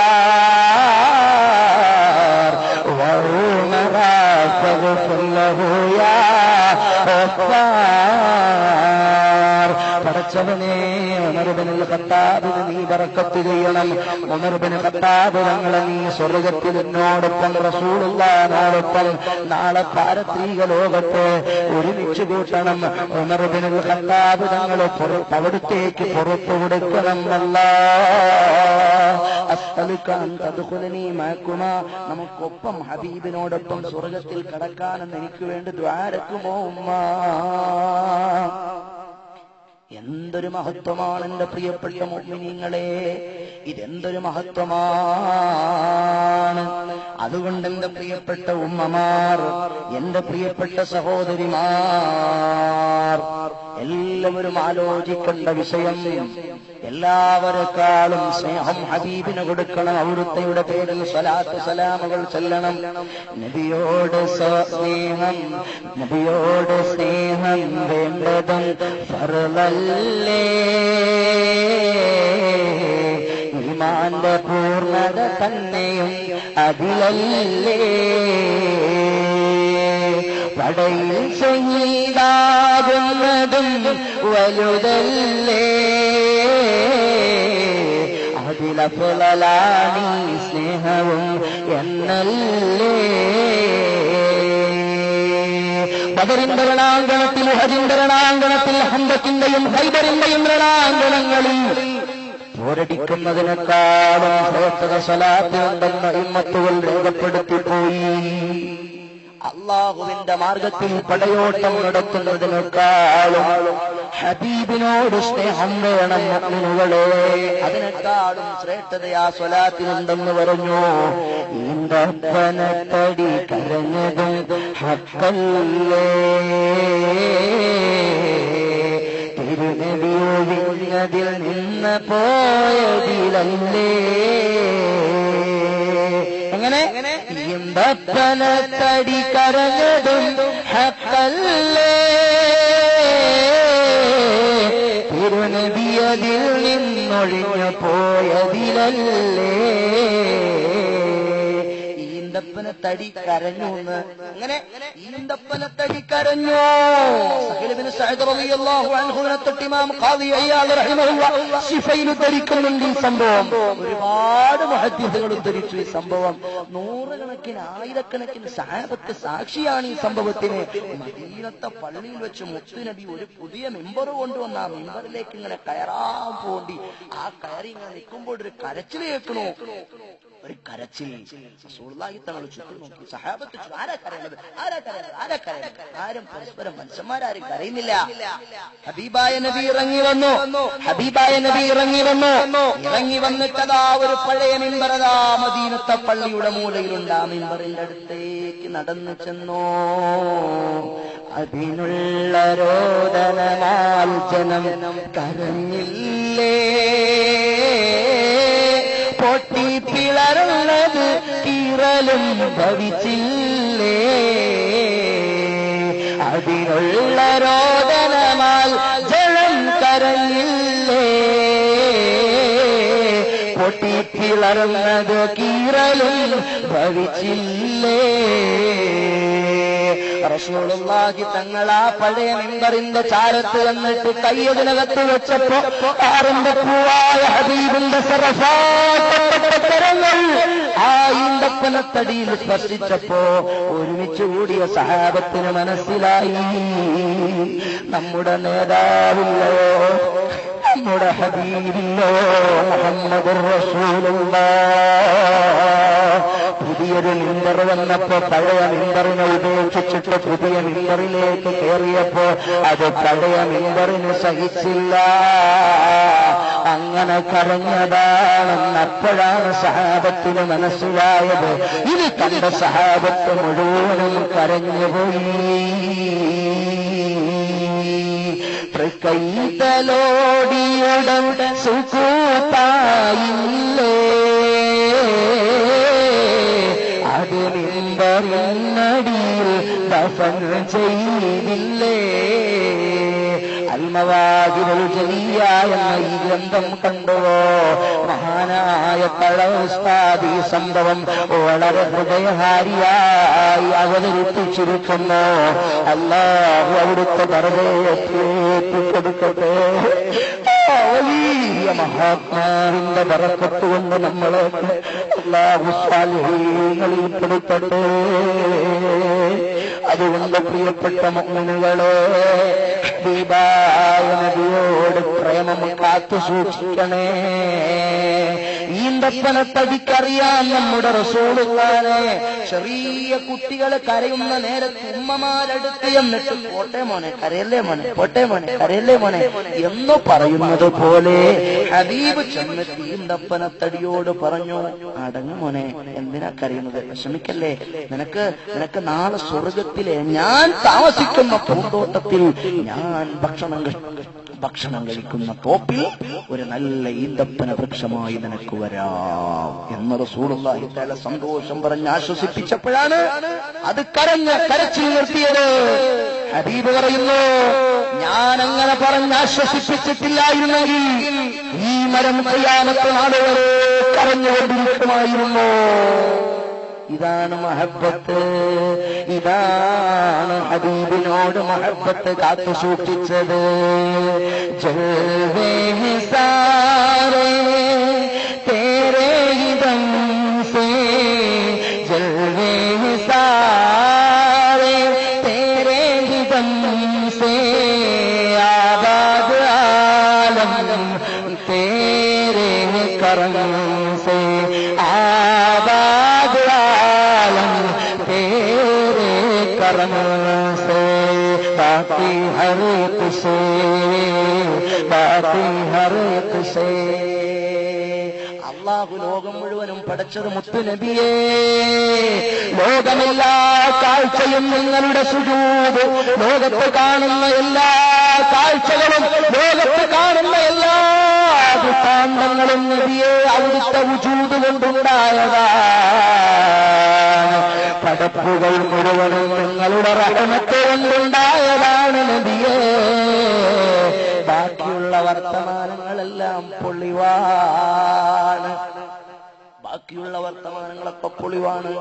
വഉമറാ ഫഗ്ഫിർലഹു യാ ഗഫാർ. പടച്ചവനെ, ഉമർ ഇബ്നുൽ ഖത്താബിന് നീ ബറക്കത്ത് ചെയ്യണം. ഉമർ ഇബ്നു ഖത്താബ് തങ്ങളെ നീ സ്വർഗ്ഗത്തിൽ എന്നോടൊപ്പം റസൂലുള്ളാഹിനോടൊപ്പം നാളെ പാരത്രിക ലോകത്തെ ഒരുമിച്ച് കൂട്ടണം. ഉമർ ഇബ്നുൽ ഖത്താബ് തങ്ങളെ അവിടത്തേക്ക് പുറത്തു കൊടുക്കണം. അല്ലാഹ് അസ്അലുക അൻ തദ്ഖുലനി മഅകുമാ, നമുക്കൊപ്പം ഹബീബിനോടൊപ്പം സ്വർഗ്ഗത്തിൽ കടക്കാനെന്ന് എനിക്ക് വേണ്ടി ദുആരക്കുമോ ഉമ്മ? എന്തൊരു മഹത്വമാണ് എന്റെ പ്രിയപ്പെട്ട മുഅ്മിനീങ്ങളെ, ഇതെന്തൊരു മഹത്വമാണ്. അതുകൊണ്ട് എന്റെ പ്രിയപ്പെട്ട ഉമ്മമാർ, എന്റെ പ്രിയപ്പെട്ട സഹോദരിമാർ, എല്ലാവരും ആലോചിക്കേണ്ട വിഷയം, എല്ലാവരെക്കാളും സ്നേഹം ഹബീബിന് കൊടുക്കണം. അവിടുത്തെയുടെ പേരിൽ സ്വലാത്ത് സലാമുകൾ ചൊല്ലണം. നബിയോട് സ്നേഹം, നബിയോട് സ്നേഹം വേണ്ടതും ഫർളല്ലേ, ഈമാന്റെ പൂർണ്ണത തന്നെയും അതിലല്ലേ, പടയിൽ ഷഹീദാകുന്നതും വലുതല്ലേ, അതിലഫ്ളലാണീ സ്നേഹവും എന്നല്ലേ. ബദറിന്റെ രണാങ്കണത്തിൽ, ഉഹദിന്റെ രണാങ്കണത്തിൽ, ഹന്തക്കിന്റെയും ഹൈബറിന്റെയും രണാങ്കണങ്ങളിൽ പോരടിക്കുന്നതിനേക്കാളും ശ്രേഷ്ഠത സ്വലാത്തുണ്ടെന്ന് ഇമ്മത്തുകൾ രേഖപ്പെടുത്തിപ്പോയി. അള്ളാഹുവിന്റെ മാർഗത്തിൽ പടയോട്ടം നടത്തുന്നതിനേക്കാളും ഹബീബിനോട് സ്നേഹം വേണം മുഅ്മിനുകളെ. അതിനേക്കാളും ശ്രേഷ്ഠതയാ സ്വലാത്തിനുണ്ടെന്ന് പറഞ്ഞു. ഈന്തപ്പനത്തടി കരഞ്ഞതും ഹഖല്ലേ, തിരുനബി ഒഴിഞ്ഞതിൽ നിന്ന് പോയതിലല്ലേ. എങ്ങനെ? ഈന്തപ്പനത്തടി കരഞ്ഞതും ഹഖല്ലേ, തിരുനബിയതിൽ നിന്നൊഴിഞ്ഞു പോയതിലല്ലേ. ഈന്തപ്പനത്തടി കരഞ്ഞു എന്ന്. അങ്ങനെ ഈന്തപ്പനത്തടി കരഞ്ഞു. സഹീൽ ഇബ്നു സഅദ് റളിയല്ലാഹു അൻഹുവിനെ തൊട്ട് ഇമാം ഖാദി അയ്യാദ് റഹിമഹുല്ലാഹ് ശിഫയിൽ ഉദ്ധരിക്കുന്നുണ്ട് ഈ സംഭവം. ഒരുപാട് മുഹദ്ദിസുകൾ ഉദ്ധരിച്ചു ഈ സംഭവം. നൂറുകണക്കിന് ആയിരക്കണക്കിന് സഹാബത്ത് സാക്ഷിയാണ് ഈ സംഭവത്തിന്. മദീനത്തെ പള്ളിയിൽ വെച്ച് മുത്തുനബി ഒരു പുതിയ മെമ്പർ കൊണ്ടുവന്ന ആ മെമ്പറിലേക്ക് ഇങ്ങനെ കയറാൻ പോണ്ടി ആ കയറി ഇങ്ങനെ നിൽക്കുമ്പോൾ ഒരു കരച്ചിൽ കേൾക്കണു. ഒരു കരച്ചിൽ. റസൂലുള്ളാഹി തങ്ങൾ ചുറ്റും നോക്കി. സഹാബത്ത് ആരാ കരയുന്നത്, ആരാ കരയുന്നത്, ആരാ കരയുന്നത്? ആരും പരസ്പരം മനുഷ്യന്മാരും കരയുന്നില്ല. ഹബീബായ നബി ഇറങ്ങി വന്നു. ഹബീബായ നബി ഇറങ്ങി വന്നു. ഇറങ്ങി വന്നിട്ടതാ ഒരു പഴയ മിമ്പറതാ മദീനത്തെ പള്ളിയുടെ മൂലയിലുണ്ട്. ആ മിമ്പറിന്റെ അടുത്തേക്ക് നടന്നു ചെന്നു. അതിനുള്ള രോദനമാൽ ജനം കരഞ്ഞില്ലേ, പൊട്ടിപ്പിളർന്നത് കീറലും ഭവിച്ചില്ലേ. അതിനുള്ള രോദനമാൽ ജനം കരഞ്ഞില്ലേ, പൊട്ടിപ്പിളർന്നത് കീറലും ഭവിച്ചില്ലേ. റസൂലുള്ളാഹി തങ്ങൾ ആ പഴയ മിമ്പറിന്റെ ചാരത്ത് എന്നിട്ട് കയ്യതിനകത്ത് വെച്ചപ്പോ ആറിന്റെ പൂവായ ഹബീബിന്റെ സറഫാത്തരങ്ങൾ ആ ഈന്തപ്പനത്തടിയിൽ സ്പർശിച്ചപ്പോ ഒരുമിച്ച് കൂടിയ സഹാബത്തിന് മനസ്സിലായി, നമ്മുടെ നേതാവില്ലയോ, നമ്മുടെ ഹബീബില്ലോ മുഹമ്മദുർ റസൂലുള്ളാഹ്. പുതിയൊരു മിമ്പർ വന്നപ്പോ പഴയ മിമ്പറിനെ ഉപേക്ഷിച്ചിട്ട് പുതിയ മിമ്പറിലേക്ക് കയറിയപ്പോ അത് പഴയ മിമ്പറിന് സഹിച്ചില്ല. അങ്ങനെ കരഞ്ഞതാണെന്നപ്പ അപ്പോഴാണ് സഹാബത്തിന് മനസ്സിലായത്. ഇത് കണ്ട സഹാബത്ത് മുഴുവനും കരഞ്ഞുപോയി. തൃക്കൈതലോടിയുടൻ സുകൂത്തായില്ലേ, അത് മിമ്പറിനടിയിൽ ദഫൻ ചെയ്തില്ലേ. അൽമവാഹിബുൽ ജലിയ എന്ന ഈ ഗ്രന്ഥം കണ്ടുവോ? മഹാനായ ഉസ്താദ് ഈ സംഭവം വളരെ ഹൃദയഹാരിയായി അവതരിപ്പിച്ചിരിക്കുന്നു. അല്ലാഹു അവിടുത്തെ ദർജയെ കൊടുക്കട്ടെ. വലിയ മഹാത്മാവിന്റെ ബറക്കത്ത് കൊണ്ട് നമ്മളെ അല്ലാഹു സ്വാലിഹീങ്ങളിൽ പെടുത്തട്ടെ. അതുകൊണ്ട് പ്രിയപ്പെട്ട മുഅ്മിനുകളെ, ഹബീബായ നബിയോട് പ്രേമം കാത്തു സൂക്ഷിക്കണേ. ഈന്തപ്പനത്തടിക്കറിയാൻ നമ്മുടെ റസൂലുള്ളാഹിനെ. ചെറിയ കുട്ടികൾ കരയുന്ന നേരത്ത് ഉമ്മമാരടുത്ത് എന്നിട്ട് പോട്ടെ മോനെ കരയല്ലേ മോനെ, പോട്ടെ മോനെ കരയല്ലേ മോനെ എന്ന് പറയുന്നത് പോലെ ഹബീബ് ചെന്നിട്ട് ഈന്തപ്പനത്തടിയോട് പറഞ്ഞു, അടങ്ങ് മോനെ, എന്തിനാ കരയുന്നത്? വിഷമിക്കല്ലേ, നിനക്ക് നാളെ സ്വർഗത്തിലെ ഞാൻ താമസിക്കുന്ന പൂന്തോട്ടത്തിൽ ഞാൻ ഭക്ഷണം കഴിക്കുന്ന തോപ്പിൽ ഒരു നല്ല ഈന്തപ്പന വൃക്ഷമായി നിനക്ക് വരാം എന്ന് റസൂലുള്ളാഹി തആല സന്തോഷം പറഞ്ഞ് ആശ്വസിപ്പിച്ചപ്പോഴാണ് അത് കരച്ചിൽ നിർത്തിയത്. ഹബീബ് പറയുന്നു, ഞാൻ അങ്ങനെ പറഞ്ഞ് ആശ്വസിപ്പിച്ചിട്ടില്ലായിരുന്നെങ്കിൽ ഈ മരം ഖിയാമത്ത് നാൾ വരെ കരഞ്ഞുകൊണ്ടിരിക്കുമായിരുന്നു. ഇതാണ് മഹബ്ബത്ത്, ഇതാണ് ഹബീബിനോട് മഹബ്ബത്ത് കാത്തു സൂക്ഷിച്ചത്. ജൽവേ സാരേ തേരേ ഹിദം സേ, ജൽവേ സാരേ തേരേ ഹിദം സേ, ആബാദ് ആലം തേരേ കരം സേ, ആബാദ് तेरे करम से, बाकी हर एक से, बाकी हर एक से. അല്ലാഹു ലോകം മുഴുവനും പടച്ചത് മുത്തുനബിയേ. ലോകമെല്ലാ കാഴ്ചയും നിങ്ങളുടെ സുജൂദ്, ലോകത്ത് കാണുന്ന എല്ലാ കാഴ്ചകളും, ലോകത്ത് കാണുന്ന എല്ലാ ദുഃഖാന്തങ്ങളും നബിയെ അവിടുത്തെ വുജൂദ് കൊണ്ടുണ്ടായതാണ്. പടപ്പുകൾ മുഴുവനും നിങ്ങളുടെ റഹ്മത്ത് കൊണ്ടുണ്ടായതാണ് നബിയേ. ബാക്കിയുള്ള വർത്തമാനങ്ങളെല്ലാം പൊളിവാണ്, ബാക്കിയുള്ള വർത്തമാനങ്ങളൊക്കെ പൊളിവാണ്.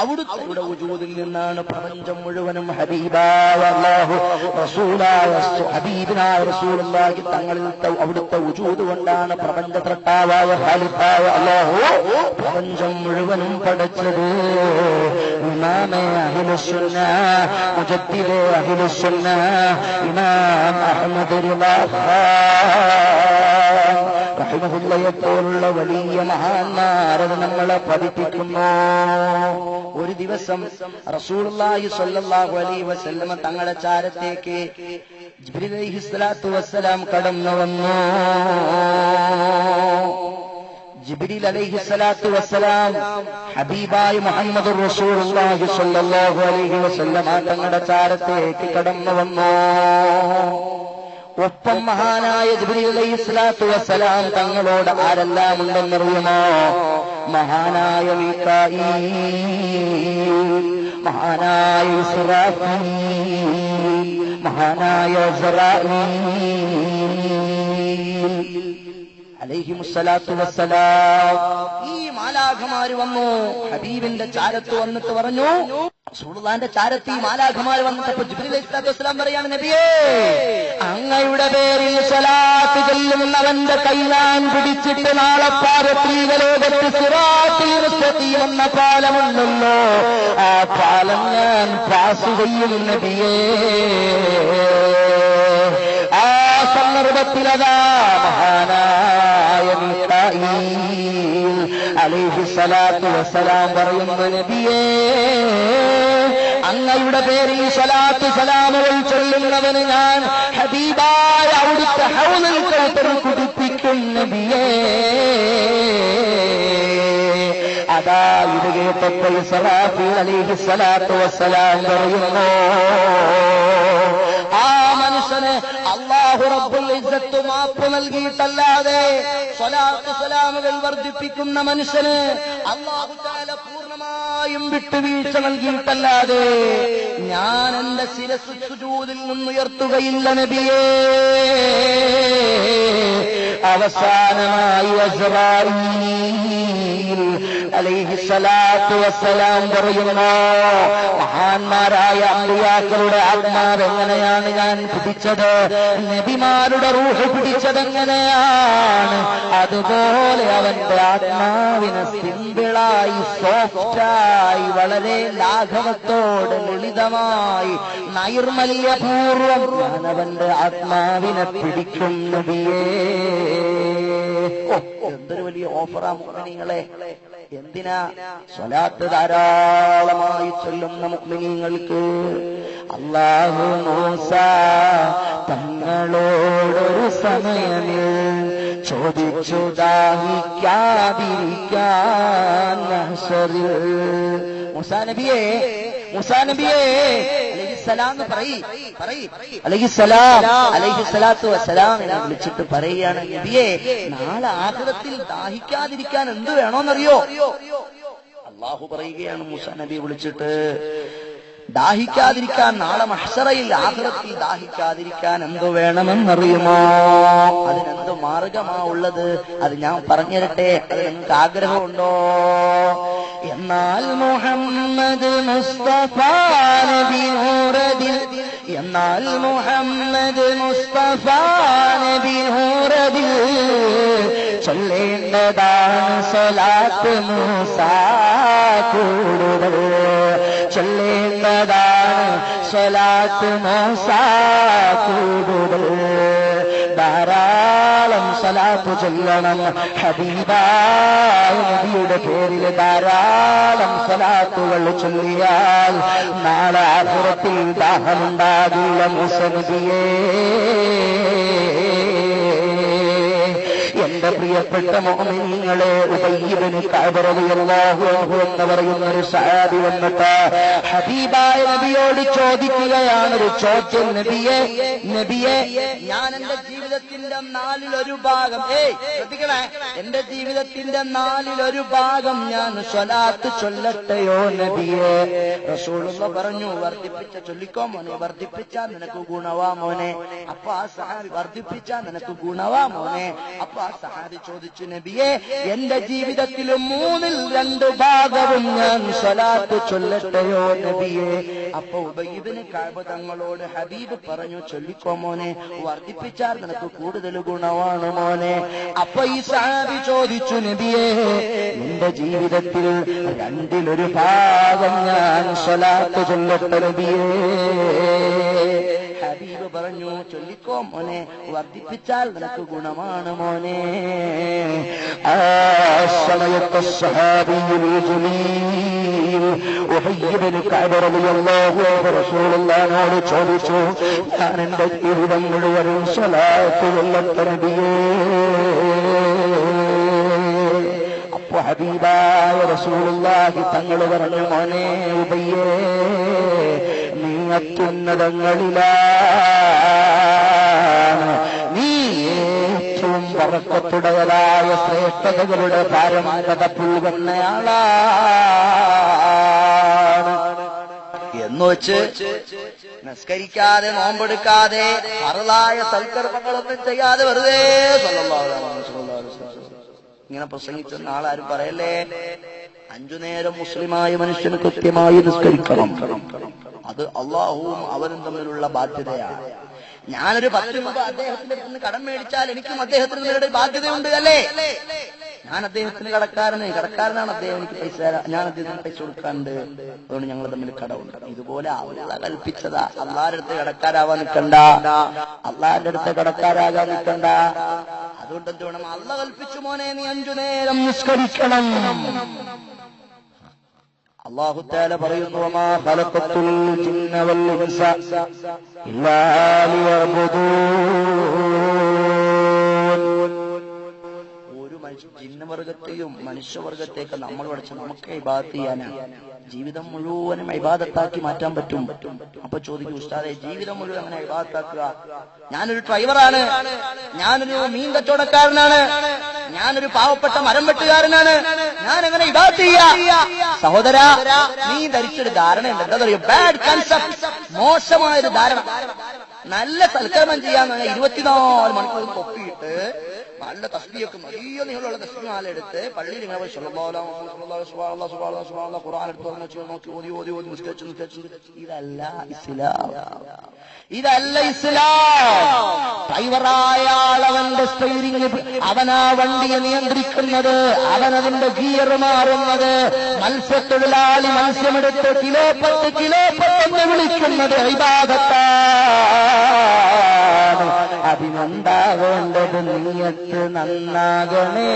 അവിടുത്തെ വജൂദിൽ നിന്നാണ് പ്രപഞ്ചം മുഴുവനും ഹബീബായ അല്ലാഹു റസൂലായ ഹബീബിനായ റസൂലുള്ളാഹി തങ്ങളിൽ അവിടുത്തെ വജൂദ് കൊണ്ടാണ് പ്രപഞ്ച സൃഷ്ടാവായ ഖാലിഖായ അല്ലാഹു പ്രപഞ്ചം മുഴുവനും പടച്ചത്. ഇമാമേ അഹ്ലുസുന്ന, മുജദ്ദിദേ അഹ്ലുസുന്ന, ഇമാം അഹ്മദ് റിളാ റഹിമഹുള്ളയെപ്പോലുള്ള വലിയ മഹാന്മാരത് നമ്മളെ പഠിപ്പിക്കുന്നു. ഒരു ദിവസം റസൂലുള്ളാഹി സ്വല്ലല്ലാഹു അലൈഹി വസല്ലമ തങ്ങളുടെ ചാരത്തേക്ക് ജിബ്രീൽ അലൈഹിസ്സലാത്തു വസ്സലാം കടന്നു വന്നു. ജിബ്രീൽ അലൈഹിസ്സലാത്തു വസ്സലാം ഹബീബായ മുഹമ്മദുർ റസൂലുള്ളാഹി സ്വല്ലല്ലാഹു അലൈഹി വസല്ലമ തങ്ങളുടെ ചാരത്തേക്ക് കടന്നു വന്നു. ഒപ്പം മഹാനായ ജിബ്രീൽ അലൈഹിസ്സലാത്തു വസ്സലാം തങ്ങളോട് ആരെല്ലാം ഉണ്ടെന്നറിയുമോ? മഹാനായ മീകാഈൽ, മഹാനായ ഇസ്രാഫീൽ, മഹാനായ ഇസ്രാഈൽ അലൈഹിമുസ്സലാത്തു വസ്സലാം. ഈ മാലാഖമാര് വന്നു ഹബീബിന്റെ ചാരത്ത് വന്നിട്ട് പറഞ്ഞു, റസൂലുള്ളാഹിന്റെ ചാരത്ത് ഈ മാലാഖമാര് വന്നിട്ടപ്പോ ജിബ്രീൽ അലൈഹിസ്സലാത്തു വസ്സലാം പറയാണ്, നബിയേ, അങ്ങയുടെ പേരിൽ സ്വലാത്ത് ചൊല്ലുന്നവന്റെ കൈ ഞാൻ പിടിച്ചിട്ട് നാളെ പാരത്രീക ലോകത്ത് സിറാത്തുൽ മുസ്തഖീം എന്ന പാലമുണ്ടല്ലോ, ആ പാലം ഞാൻ പാസ് ചെയ്യും നബിയേ. ആ സന്ദർഭത്തിലതാ മഹാനായ മീകാഈൽ അലൈഹിസ്സലാത്തു വസ്സലാം പറയുന്നു, നബിയേ, അങ്ങയുടെ പേരിൽ സ്വലാത്ത് സലാമുകൾ ചൊല്ലുന്നവന് ഞാൻ ഹബീബായ അവിടുത്തെ ഹൗദുൽ കൗസർ കുടിപ്പിക്കും നബിയേ. അതാ ഇത് കേട്ടപ്പോൾ ഇസ്രാഫീൽ അലൈഹിസ്സലാത്തു വസ്സലാം പറയുന്നു, ആ മനുഷ്യന് അല്ലാഹു റബ്ബുൽ ഇസ്സത്ത് മാപ്പ് നൽകിയിട്ടല്ലാതെ സ്വലാത്ത് സലാമുകൾ വർദ്ധിപ്പിക്കുന്ന മനുഷ്യന് അല്ലാഹു തആല പൂർണ്ണമായും വിട്ടുവീഴ്ച നൽകിയിട്ടല്ലാതെ ഞാൻ എന്റെ ശിരസ് സുജൂദിൽ നിന്നുയർത്തുകയില്ല നബിയേ. അവസാനമായി അസ്റായീൽ അലൈഹിസ്സലാത്തു വസ്സലാം പറയുന്നു, മഹാന്മാരായ അമ്പിയാക്കളുടെ ആത്മാവ് എങ്ങനെയാണ് ഞാൻ പിടിച്ചത്, നബിമാരുടെ റൂഹ് പിടിച്ചതെങ്ങനെയാണ്, അതുപോലെ അവന്റെ ആത്മാവിനെ സിമ്പിളായി സോഫ്റ്റായി വളരെ ലാഘവത്തോടെ ലളിതമായി നൈർമല്യപൂർവം ഞാൻ അവന്റെ ആത്മാവിനെ പിടിക്കും നബിയേ. എന്തൊരു വലിയ ഓഫറാ മുഅ്മിനീങ്ങളെ. എന്തിനാ സ്വലാത്ത് ധാരാളമായി ചൊല്ലുന്ന മുഅ്മിനീങ്ങൾക്ക് അല്ലാഹു മൂസ തങ്ങളോടൊരു സമയമിൽ ചോദിച്ചു ദാഹിക്കാതിരിക്കാൻ മഹ്ശറിൽ. മൂസാ നബിയേ അലൈഹിസ്സലാത്തു വസ്സലാമിനെ വിളിച്ചിട്ട് പറയുകയാണ്, നബിയെ നാളെ ആഖിറത്തിൽ ദാഹിക്കാതിരിക്കാൻ എന്ത് വേണോന്നറിയോ? അല്ലാഹു പറയുകയാണ് മൂസാ നബിയെ വിളിച്ചിട്ട്, ദാഹിക്കാതിരിക്കാൻ നാളെ മഹ്ശറയിൽ ആഖിറത്തിൽ ദാഹിക്കാതിരിക്കാൻ എന്തു വേണമെന്നറിയുമോ? അതിനെന്ത് മാർഗമാ ഉള്ളത്? അത് ഞാൻ പറഞ്ഞുതരട്ടെ. അത് നിങ്ങൾക്ക് ആഗ്രഹമുണ്ടോ? എന്നാൽ മുഹമ്മദ് മുസ്തഫ നബി നൂറദിൽ, എന്നാൽ മുഹമ്മദ് മുസ്തഫ നബി നൂറദിൽ ചൊല്ലേണ്ടതാണ് സ്വലാത്ത് മൂസാ കൂടുതൽ, ചൊല്ലേണ്ടതാണ് സ്വലാത്ത് മൂസാ കൂടുതൽ. ധാരാളം സ്വലാത്ത് ചൊല്ലണം ഹബീബായ നബിയുടെ പേരിൽ. ധാരാളം സ്വലാത്തുകൾ ചൊല്ലിയാൽ നാളെ ആഖിറത്തിൽ ദാഹമുണ്ടാകില്ല മൂസാ നബിയേ. എന്റെ പ്രിയപ്പെട്ട മുഅ്മിനീങ്ങളെ, ഉബയ്യ് ഇബ്നു കഅബ് റളിയല്ലാഹു അൻഹു എന്ന് പറയുന്ന ഒരു സഹാബി വന്നിട്ട് ഹബീബായ നബിയോട് ചോദിക്കുകയാണ് ഒരു ചോദ്യം, നബിയെ ഞാൻ എന്റെ ജീവിതത്തിന്റെ 4/1 ഭാഗം, ശ്രദ്ധിക്കണേ, എന്റെ ജീവിതത്തിന്റെ 4/1 ഭാഗം ഞാൻ സ്വലാത്ത് ചൊല്ലട്ടെയോ നബിയെ? റസൂലുള്ളാഹി പറഞ്ഞു, വർദ്ധിപ്പിച്ച ചൊല്ലിക്കോ മോനെ, വർദ്ധിപ്പിച്ചാൽ നിനക്ക് ഗുണവാ മോനെ. അപ്പൊ ആ സഹാബി വർദ്ധിപ്പിച്ചാൽ നിനക്ക് ഗുണവാ മോനെ. അപ്പൊ ആ സഹാബി ചോദിച്ചു, നബിയെ എന്റെ ജീവിതത്തിൽ 3/2 ഭാഗവും ഞാൻ സ്വലാത്ത് ചൊല്ലട്ടെയോ നബിയെ? അപ്പൊ ഉബയ്യ് ഇബ്നു കഅബ് തങ്ങളോട് ഹബീബ് പറഞ്ഞു, ചൊല്ലിക്കോ മോനെ, വർദ്ധിപ്പിച്ചാൽ നിനക്ക് കൂടുതൽ ഗുണമാണ് മോനെ. അപ്പൊ ഈ സഹാബി ചോദിച്ചു, നബിയെ എന്റെ ജീവിതത്തിൽ 2/1 ഭാഗം ഞാൻ സ്വലാത്ത് ചൊല്ലട്ടെ നബിയേ? ഹബീബ് പറഞ്ഞു, ചൊല്ലിക്കോ മോനെ, വർദ്ധിപ്പിച്ചാൽ നിനക്ക് ഗുണമാണ് മോനെ. ആ സമയത്ത് സ്വഹാബിയുൽ ജലീൽ ഉബയ്യ് ഇബ്നു കഅബ് റളിയല്ലാഹു അൻഹു റസൂലുള്ളാഹിയോട് ചോദിച്ചു, ഞാൻ എന്റെ ജീവിതം മുഴുവനും സ്വലാത്ത് ചൊല്ലട്ടെ നബിയേ? അപ്പൊ ഹബീബായ റസൂലുള്ളാഹി തങ്ങൾ പറഞ്ഞു, മോനെ ഉബയ്യേ, നീ അത്യുന്നതങ്ങളിലാണ്, നീ ഏറ്റവും ബറക്കത്തുടയതായ ശ്രേഷ്ഠതകളുടെ പാരമ്പര്യത പുൽകുന്നയാളാണ് എന്ന് വെച്ച് നിസ്കരിക്കാതെ നോമ്പെടുക്കാതെ ഫർളായ സൽക്കർമ്മങ്ങളൊന്നും ചെയ്യാതെ വെറുതെ ഇങ്ങനെ പ്രസംഗിച്ചെന്ന് ആളാരും പറയല്ലേ. 5 നേരം മുസ്ലിമായ മനുഷ്യന് കൃത്യമായി നിസ്കരിക്കണം. അത് അള്ളാഹുവും അവനും തമ്മിലുള്ള ബാധ്യതയാണ്. ഞാനൊരു 10 രൂപ അദ്ദേഹത്തിന്റെ അടുത്ത് കടം മേടിച്ചാൽ എനിക്കും അദ്ദേഹത്തിന് നേരിട ബാധ്യതയുണ്ട് അല്ലേ? ഞാൻ അദ്ദേഹത്തിന് കടക്കാരനാണ് അദ്ദേഹം, എനിക്ക് പൈസ, ഞാൻ അദ്ദേഹത്തിന് പൈസ കൊടുക്കാറുണ്ട്, അതുകൊണ്ട് ഞങ്ങൾ തമ്മിൽ കടമുണ്ട്. ഇതുപോലെ അള്ളാഹ് കൽപ്പിച്ചതാ. അള്ളാഹിന്റെ അടുത്ത് കടക്കാരാവാൻ നിൽക്കണ്ട, അള്ളാഹിന്റെ അടുത്ത് കടക്കാരാകാൻ നിൽക്കണ്ട. അതുകൊണ്ട് എന്ത് വേണം? അള്ളാഹ് കൽപ്പിച്ചു മോനെ നീ 5 നേരം നിസ്കരിക്കണം. അല്ലാഹു തആല പറയുന്നു, വമാ ഖലഖത്തുൽ ജിന്ന വൽ ഇൻസ ഇല്ലാ ലിയഅ്ബുദൂൻ. ഒരു ജിന്നവർഗത്തെയും മനുഷ്യവർഗത്തെയൊക്കെ നമ്മൾ പഠിച്ച് നമുക്ക് ഇബാദത്ത് ചെയ്യാനാണ്. ജീവിതം മുഴുവനും ഇബാദത്താക്കി മാറ്റാൻ പറ്റും. അപ്പൊ ചോദിക്കും, ഉസ്താദേ ജീവിതം മുഴുവൻ അങ്ങനെ ഇബാദത്താക്കുക? ഞാനൊരു ഡ്രൈവറാണ്, ഞാനൊരു മീൻ കച്ചവടക്കാരനാണ്, ഞാനൊരു പാവപ്പെട്ട മരം വെട്ടുകാരനാണ്, ഞാൻ എങ്ങനെ ഇബാദത്ത് ചെയ്യാ? സഹോദരാ, നീ ധരിച്ചൊരു ധാരണയുണ്ട്. എന്താ പറയുക? ബാഡ് കൺസെപ്റ്റ്, മോശമായൊരു ധാരണ. നല്ല സൽക്കർമ്മം ചെയ്യാന്ന് പറഞ്ഞാൽ 24 മണിക്കൂർ തൊപ്പിയിട്ട് നല്ല തസ്ബീഹൊക്കെ വലിയ നീളമുള്ള തസ്ബീഹാലെടുത്ത് പള്ളിയിൽ ഇങ്ങനെ പോയി ഖുർആൻ എടുത്ത് നോക്കി ഓതി നിസ്കരിച്ചു. ഇതല്ല ഇസ്ലാം, ഇതല്ല ഇസ്ലാം. ഡ്രൈവറായ ആളവന്റെ സ്റ്റീറിംഗ്, അവനാ വണ്ടിയെ നിയന്ത്രിക്കുന്നത്, അവനതിന്റെ ഗിയർ മാറുന്നത്, മത്സ്യത്തൊഴിലാളി മത്സ്യമെടുത്ത് കിലോ 10 എന്ന് വിളിക്കുന്നത് ഇബാദത്താണ്. അതിനുണ്ടാവേണ്ടത് നിയ്യത്ത് നന്നാകണേ.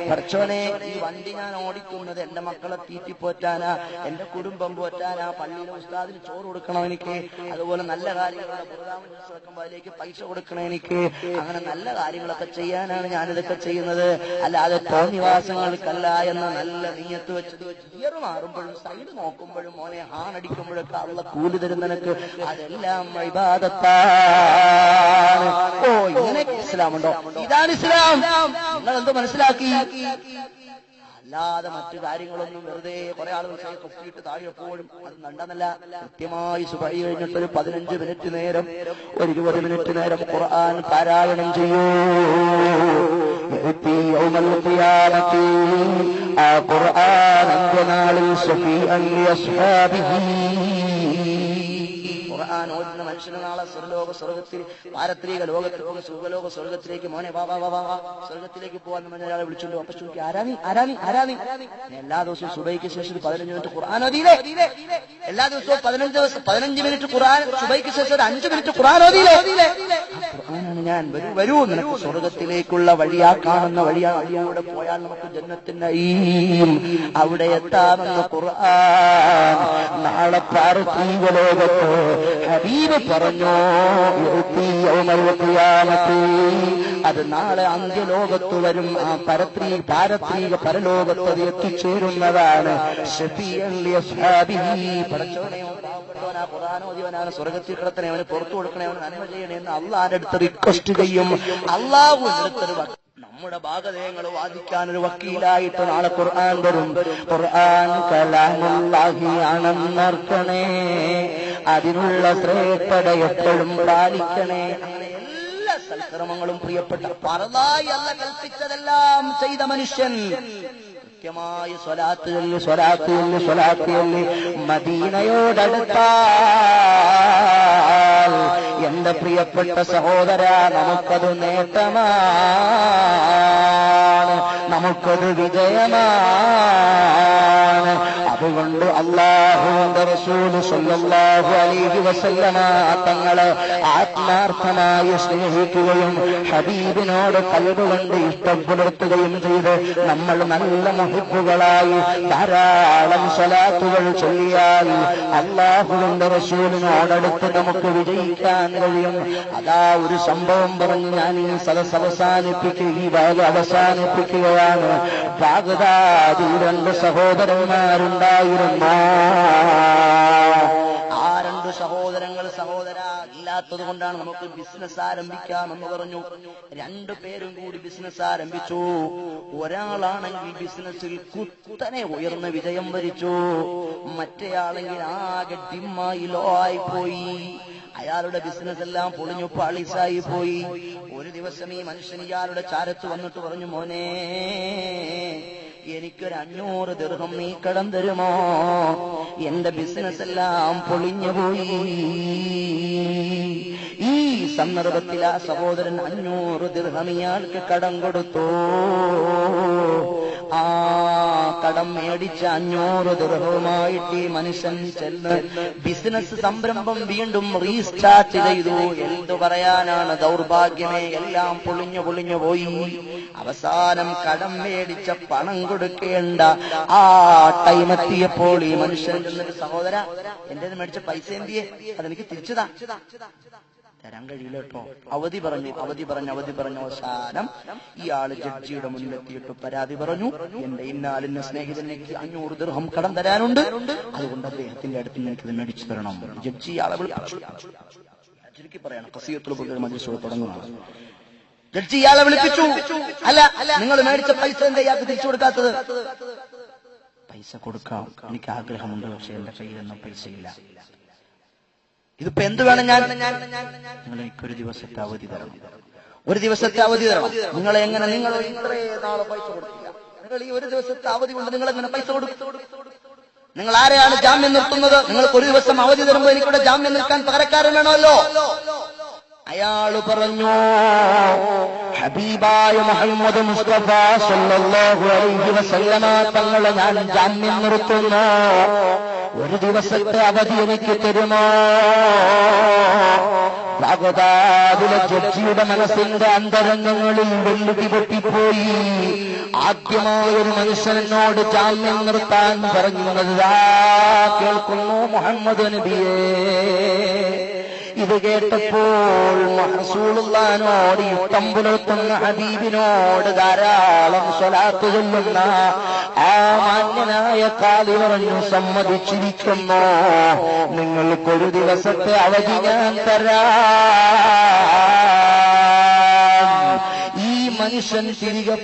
പടച്ചോനെ, ഈ വണ്ടി ഞാൻ ഓടിക്കുന്നത് എന്റെ മക്കളെ തീറ്റിപ്പോറ്റാനാ, എന്റെ കുടുംബം പോറ്റാനാ, പള്ളിയിലെ ഉസ്താദിന് ചോറ് കൊടുക്കണം എനിക്ക്, അതുപോലെ നല്ല കാര്യങ്ങളുടെ പ്രോഗ്രാമിലേക്ക് പൈസ കൊടുക്കണം എനിക്ക്, അങ്ങനെ നല്ല കാര്യങ്ങളൊക്കെ ചെയ്യാനാണ് ഞാനിതൊക്കെ ചെയ്യുന്നത്, അല്ലാതെ തോന്നിവാസങ്ങൾക്കല്ല എന്ന നല്ല നിയ്യത്ത് വെച്ചത്. ഗിയർ മാറുമ്പോഴും സൈഡ് നോക്കുമ്പോഴും മോനെ ഹാണടിക്കുമ്പോഴൊക്കെ അള്ള കൂലി തരുന്നതിനൊക്കെ അതെല്ലാം ഇബാദത്താണ്. ഓ, ഇങ്ങനെയൊക്കെ ഇസ്ലാമുണ്ടോ? ഇതാണ് ഇസ്ലാം. നിങ്ങൾ എന്ത് മനസ്സിലാക്കി? അല്ലാതെ മറ്റു കാര്യങ്ങളൊന്നും വെറുതെ കുറെ ആളുകൾ തൊപ്പിയിട്ട് താഴെ എപ്പോഴും അത് നണ്ടെന്നല്ല. കൃത്യമായി സുബഹി കഴിഞ്ഞിട്ട് ഒരു 15 മിനിറ്റ് നേരം, ഒരു 20 മിനിറ്റ് നേരം ഖുർആൻ പാരായണം ചെയ്യൂ. ആ ഖുർആൻ അന്ത്യനാളിൽ ശഫീഅൻ ലിഅസ്ഹാബിഹി. ഖുർആൻ ഓതുന്ന മനുഷ്യന് നാളെ സ്വർഗത്തിൽ, പാരത്രിക ലോകത്തിൽ, സുഖലോക സ്വർഗത്തിലേക്ക്, മോനെ വാ വാ വാ വാ സ്വർഗത്തിലേക്ക് പോകാൻ പറഞ്ഞ ഒരാളെ വിളിച്ചുണ്ടോ? അപ്പൊ ചോദിക്കും, ആരാനി? എല്ലാ ദിവസവും സുബൈക്ക് ശേഷം 15 മിനിറ്റ് ഖുർആൻ ഓതിയില്ലേ? എല്ലാ ദിവസവും 15 മിനിറ്റ് ഖുർആൻ, സുബൈക്ക് ശേഷം ഒരു 5 മിനിറ്റ് ഖുർആൻ ഓതിയില്ലേ? ഖുർആനാണ് ഞാൻ. വരൂ, നിനക്ക് സ്വർഗത്തിലേക്കുള്ള വഴിയാ, കാണുന്ന വഴിയാ, വഴിയാവിടെ പോയാൽ നമുക്ക് ജന്നത്തിന്റെ അവിടെ എത്താമെന്ന് ഖുർആൻ നാളെ പാരത്രിക ലോകത്ത് ഹബീബ് പറഞ്ഞു. അത് നാളെ അന്ത്യലോകത്ത് വരും. ആ പാരത്രിക പരലോകത്ത് അത് എത്തിച്ചേരുന്നതാണ്. ഖുർആനോദിവനാണ് സ്വർഗത്തിൽ കിടത്തണേ, അവന് പുറത്തു കൊടുക്കണേ, അവന് നന്മ ചെയ്യണേ എന്ന് അള്ളാന്റെ അടുത്ത് റിക്വസ്റ്റ് ചെയ്യും. അള്ളാഹു അടുത്തൊരു നമ്മുടെ ഭാഗതയങ്ങൾ വാദിക്കാൻ ഒരു വക്കീലായിട്ട് നാളെ ഖുർആൻ വരും. ഖുർആൻ കലാമുല്ലാഹി ആണെന്നർക്കണേ, അതിനുള്ള ശ്രേഷ്ഠത എപ്പോഴും പാലിക്കണേ. അങ്ങനെ എല്ലാ സൽക്കർമ്മങ്ങളും പ്രിയപ്പെട്ട ഫർളായി അല്ല കൽപ്പിച്ചതെല്ലാം ചെയ്ത മനുഷ്യൻ കൃത്യമായി സ്വലാത്ത് മദീനയോടടുത്താൽ എന്റെ പ്രിയപ്പെട്ട സഹോദര, നമുക്കത് നേട്ടമാണ്, നമുക്കത് വിജയമാണ്. അതുകൊണ്ട് അല്ലാഹുവിന്റെ റസൂൽ സ്വല്ലല്ലാഹു അലൈഹി വസല്ലമ തങ്ങളെ ആത്മാർത്ഥമായി സ്നേഹിക്കുകയും ഹബീബിനോട് കൽബുകൊണ്ട് ഇഷ്ടം പുലർത്തുകയും ചെയ്ത് നമ്മൾ നല്ല മുഹിബ്ബുകളായി ധാരാളം സ്വലാത്തുകൾ ചൊല്ലിയാൽ അല്ലാഹുവിന്റെ റസൂലിനോടടുത്ത് നമുക്ക് വിജയിക്കാൻ കഴിയും. അതാ ഒരു സംഭവം പറഞ്ഞ് ഞാൻ ഈ സദസ് അവസാനിപ്പിക്കുകയാണ്. ബാഗ്ദാദിൽ 2 സഹോദരന്മാരുണ്ടായിരുന്നു. ആ 2 സഹോദരങ്ങൾ ഇല്ലാത്തത് കൊണ്ടാണ് നമുക്ക് ബിസിനസ് ആരംഭിക്കാമെന്ന് പറഞ്ഞു. 2 പേരും കൂടി ബിസിനസ് ആരംഭിച്ചു. ഒരാളാണെങ്കിൽ ബിസിനസ്സിൽ കുത്തനെ ഉയർന്ന വിജയം വരിച്ചു, മറ്റേയാളെങ്കിൽ ആകെ ഡിമ്മായി ലോ ആയിപ്പോയി. അയാളുടെ ബിസിനസ് എല്ലാം പൊളിഞ്ഞു പാളിസായി പോയി. ഒരു ദിവസം ഈ മനുഷ്യൻ ഇയാളുടെ ചാരത്ത് വന്നിട്ട് പറഞ്ഞു, മോനെ, എനിക്കൊരു 500 ദിർഹം നീ കടം തരുമോ? എന്റെ ബിസിനസ് എല്ലാം പൊളിഞ്ഞുപോയി. ഈ സന്ദർഭത്തിൽ ആ സഹോദരൻ 500 ദിർഹം ഇയാൾക്ക് കടം കൊടുത്തു. ആ കടം മേടിച്ച 500 ദിർഹവുമായിട്ട് ഈ മനുഷ്യൻ ചെന്ന് ബിസിനസ് സംരംഭം വീണ്ടും റീസ്റ്റാർട്ട് ചെയ്തു. എന്തു പറയാനാണ്, ദൗർഭാഗ്യമേ, എല്ലാം പൊളിഞ്ഞു പോയി. അവസാനം കടം മേടിച്ച പണം കൊടുക്കേണ്ട ആ ടൈം എത്തിയപ്പോൾ ഈ മനുഷ്യൻ ചെന്നിട്ട്, സഹോദര, എന്റെ മേടിച്ച പൈസ എന്തിയെ, അതെനിക്ക് തിരിച്ചുതാ. തരാൻ കഴിയില്ല കേട്ടോ. അവധി പറഞ്ഞു. അവസാനം ഇയാള് ജഡ്ജിയുടെ മുന്നിലെത്തിയിട്ട് പരാതി പറഞ്ഞു, എന്റെ ഇന്നാലിന്റെ സ്നേഹിതനേക്ക് 500 ദിർഹം കടം തരാനുണ്ട്, അതുകൊണ്ട് അദ്ദേഹത്തിന്റെ അടുത്ത് എനിക്കിത് മേടിച്ചു തരണം. ജഡ്ജി ഇയാളെ ചുരുക്കി പറയണം, ഖസിയത്തുൽ മജ്ലിസ് തുടങ്ങുന്നതാണ്. ജഡ്ജി ഇയാളെ വിളിപ്പിച്ചു. അല്ല, നിങ്ങൾ മേടിച്ച പൈസ എന്താ ഇയാൾക്ക് തിരിച്ചു കൊടുക്കാത്തത്? പൈസ കൊടുക്കാം, എനിക്ക് ആഗ്രഹമുണ്ട്, പക്ഷെ എന്റെ കയ്യിലൊന്നും പൈസയില്ല. ഇതിപ്പോ എന്ത് വേണം, നിങ്ങൾ എനിക്കൊരു ദിവസത്തെ അവധി തരണം. നിങ്ങൾ ഇത്രേ നാളെ പൈസ കൊടുക്കില്ല, നിങ്ങൾ ഈ ഒരു ദിവസത്തെ അവധി കൊണ്ട് നിങ്ങൾ എങ്ങനെ പൈസ കൊടുക്കും? നിങ്ങൾ ആരെയാണ് ജാമ്യം നിർത്തുന്നത്? നിങ്ങൾക്ക് ഒരു ദിവസം അവധി തരുമ്പോൾ എനിക്കിവിടെ ജാമ്യം നിൽക്കാൻ പകരക്കാരൻ വേണമല്ലോ. അയാള് പറഞ്ഞു, ഹബീബായ മുഹമ്മദ് മുസ്തഫ സല്ലല്ലാഹു അലൈഹി വസല്ലമ തങ്ങളെ ഞാൻ ജാമ്യം നിർത്തുന്നു, ഒരു ദിവസത്തെ അവധി എനിക്ക് തരുമോ? ബഗ്ദാദിലെ ജഡ്ജിയുടെ മനസ്സിന്റെ അന്തരംഗങ്ങളിൽ വെല്ലുവിളി പൊട്ടിപ്പോയി. ആദ്യമായൊരു മനുഷ്യനോട് ജാമ്യം നിർത്താൻ പറഞ്ഞത് കേൾക്കുന്നു മുഹമ്മദ് നബിയേ. ഇത് കേട്ടപ്പോൾ റസൂലുള്ളാഹിനോട് യുദ്ധം പുലർത്തുന്ന ഹബീബിനോട് ധാരാളം സ്വലാത്ത് ചൊല്ലുന്ന ആ മാന്യനായ ഖാദി പറഞ്ഞു, സമ്മതിച്ചിരിക്കുന്നു, നിങ്ങൾക്കൊരു ദിവസത്തെ അവധി ഞാൻ തരാം. ഈ മനുഷ്യൻ തിരികെ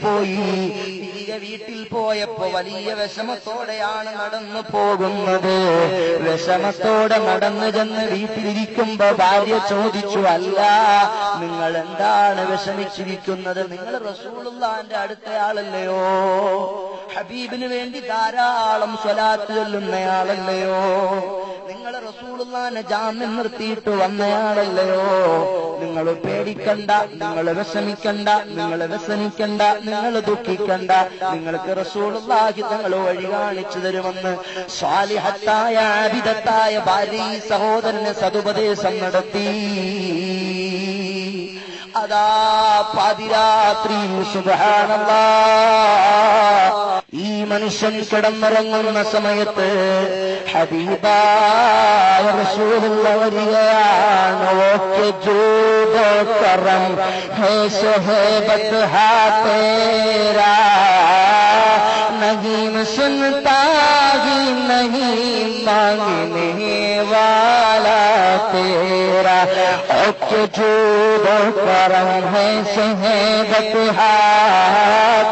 വീട്ടിൽ പോയപ്പോ വലിയ വിഷമത്തോടെയാണ് നടന്നു പോകുന്നത്. വിഷമത്തോടെ നടന്നു ചെന്ന് വീട്ടിലിരിക്കുമ്പോ ഭാര്യ ചോദിച്ചു, അല്ല, നിങ്ങൾ എന്താണ് വിഷമിച്ചിരിക്കുന്നത്? നിങ്ങൾ റസൂലുള്ളാഹിന്റെ അടുത്തയാളല്ലയോ? ഹബീബിന് വേണ്ടി ധാരാളം സ്വലാത്ത് ചൊല്ലുന്നയാളല്ലയോ? നിങ്ങൾ റസൂലുള്ളാഹിനെ ജാമ്യം നിർത്തിയിട്ട് വന്നയാളല്ലയോ? നിങ്ങൾ പേടിക്കണ്ട, നിങ്ങൾ വിഷമിക്കണ്ട, നിങ്ങൾ വ്യസനിക്കണ്ട, നിങ്ങൾ ദുഃഖിക്കണ്ട, നിങ്ങൾക്ക് റസൂലുള്ളാഹി തങ്ങൾ വഴി കാണിച്ചു തരുമെന്ന് സ്വാലിഹത്തായ ആബിദത്തായ ഭാര്യ സഹോദരന് സതുപദേശം നടത്തി. അതാ പാതിരാത്രി സുബ്ഹാനല്ലാഹ് ഈ മനുഷ്യൻ കിടന്നിറങ്ങുന്ന സമയത്ത് ഹബീബായ റസൂലുള്ളാഹി വരികയാണ്. ഓക്കെ ജൂദോ കറം ഹേ സുഹബത് ഹാ തേരാ नहीं सुनता ही नहीं मांगने वाला तेरा ओके जूदो करम है सहबत हा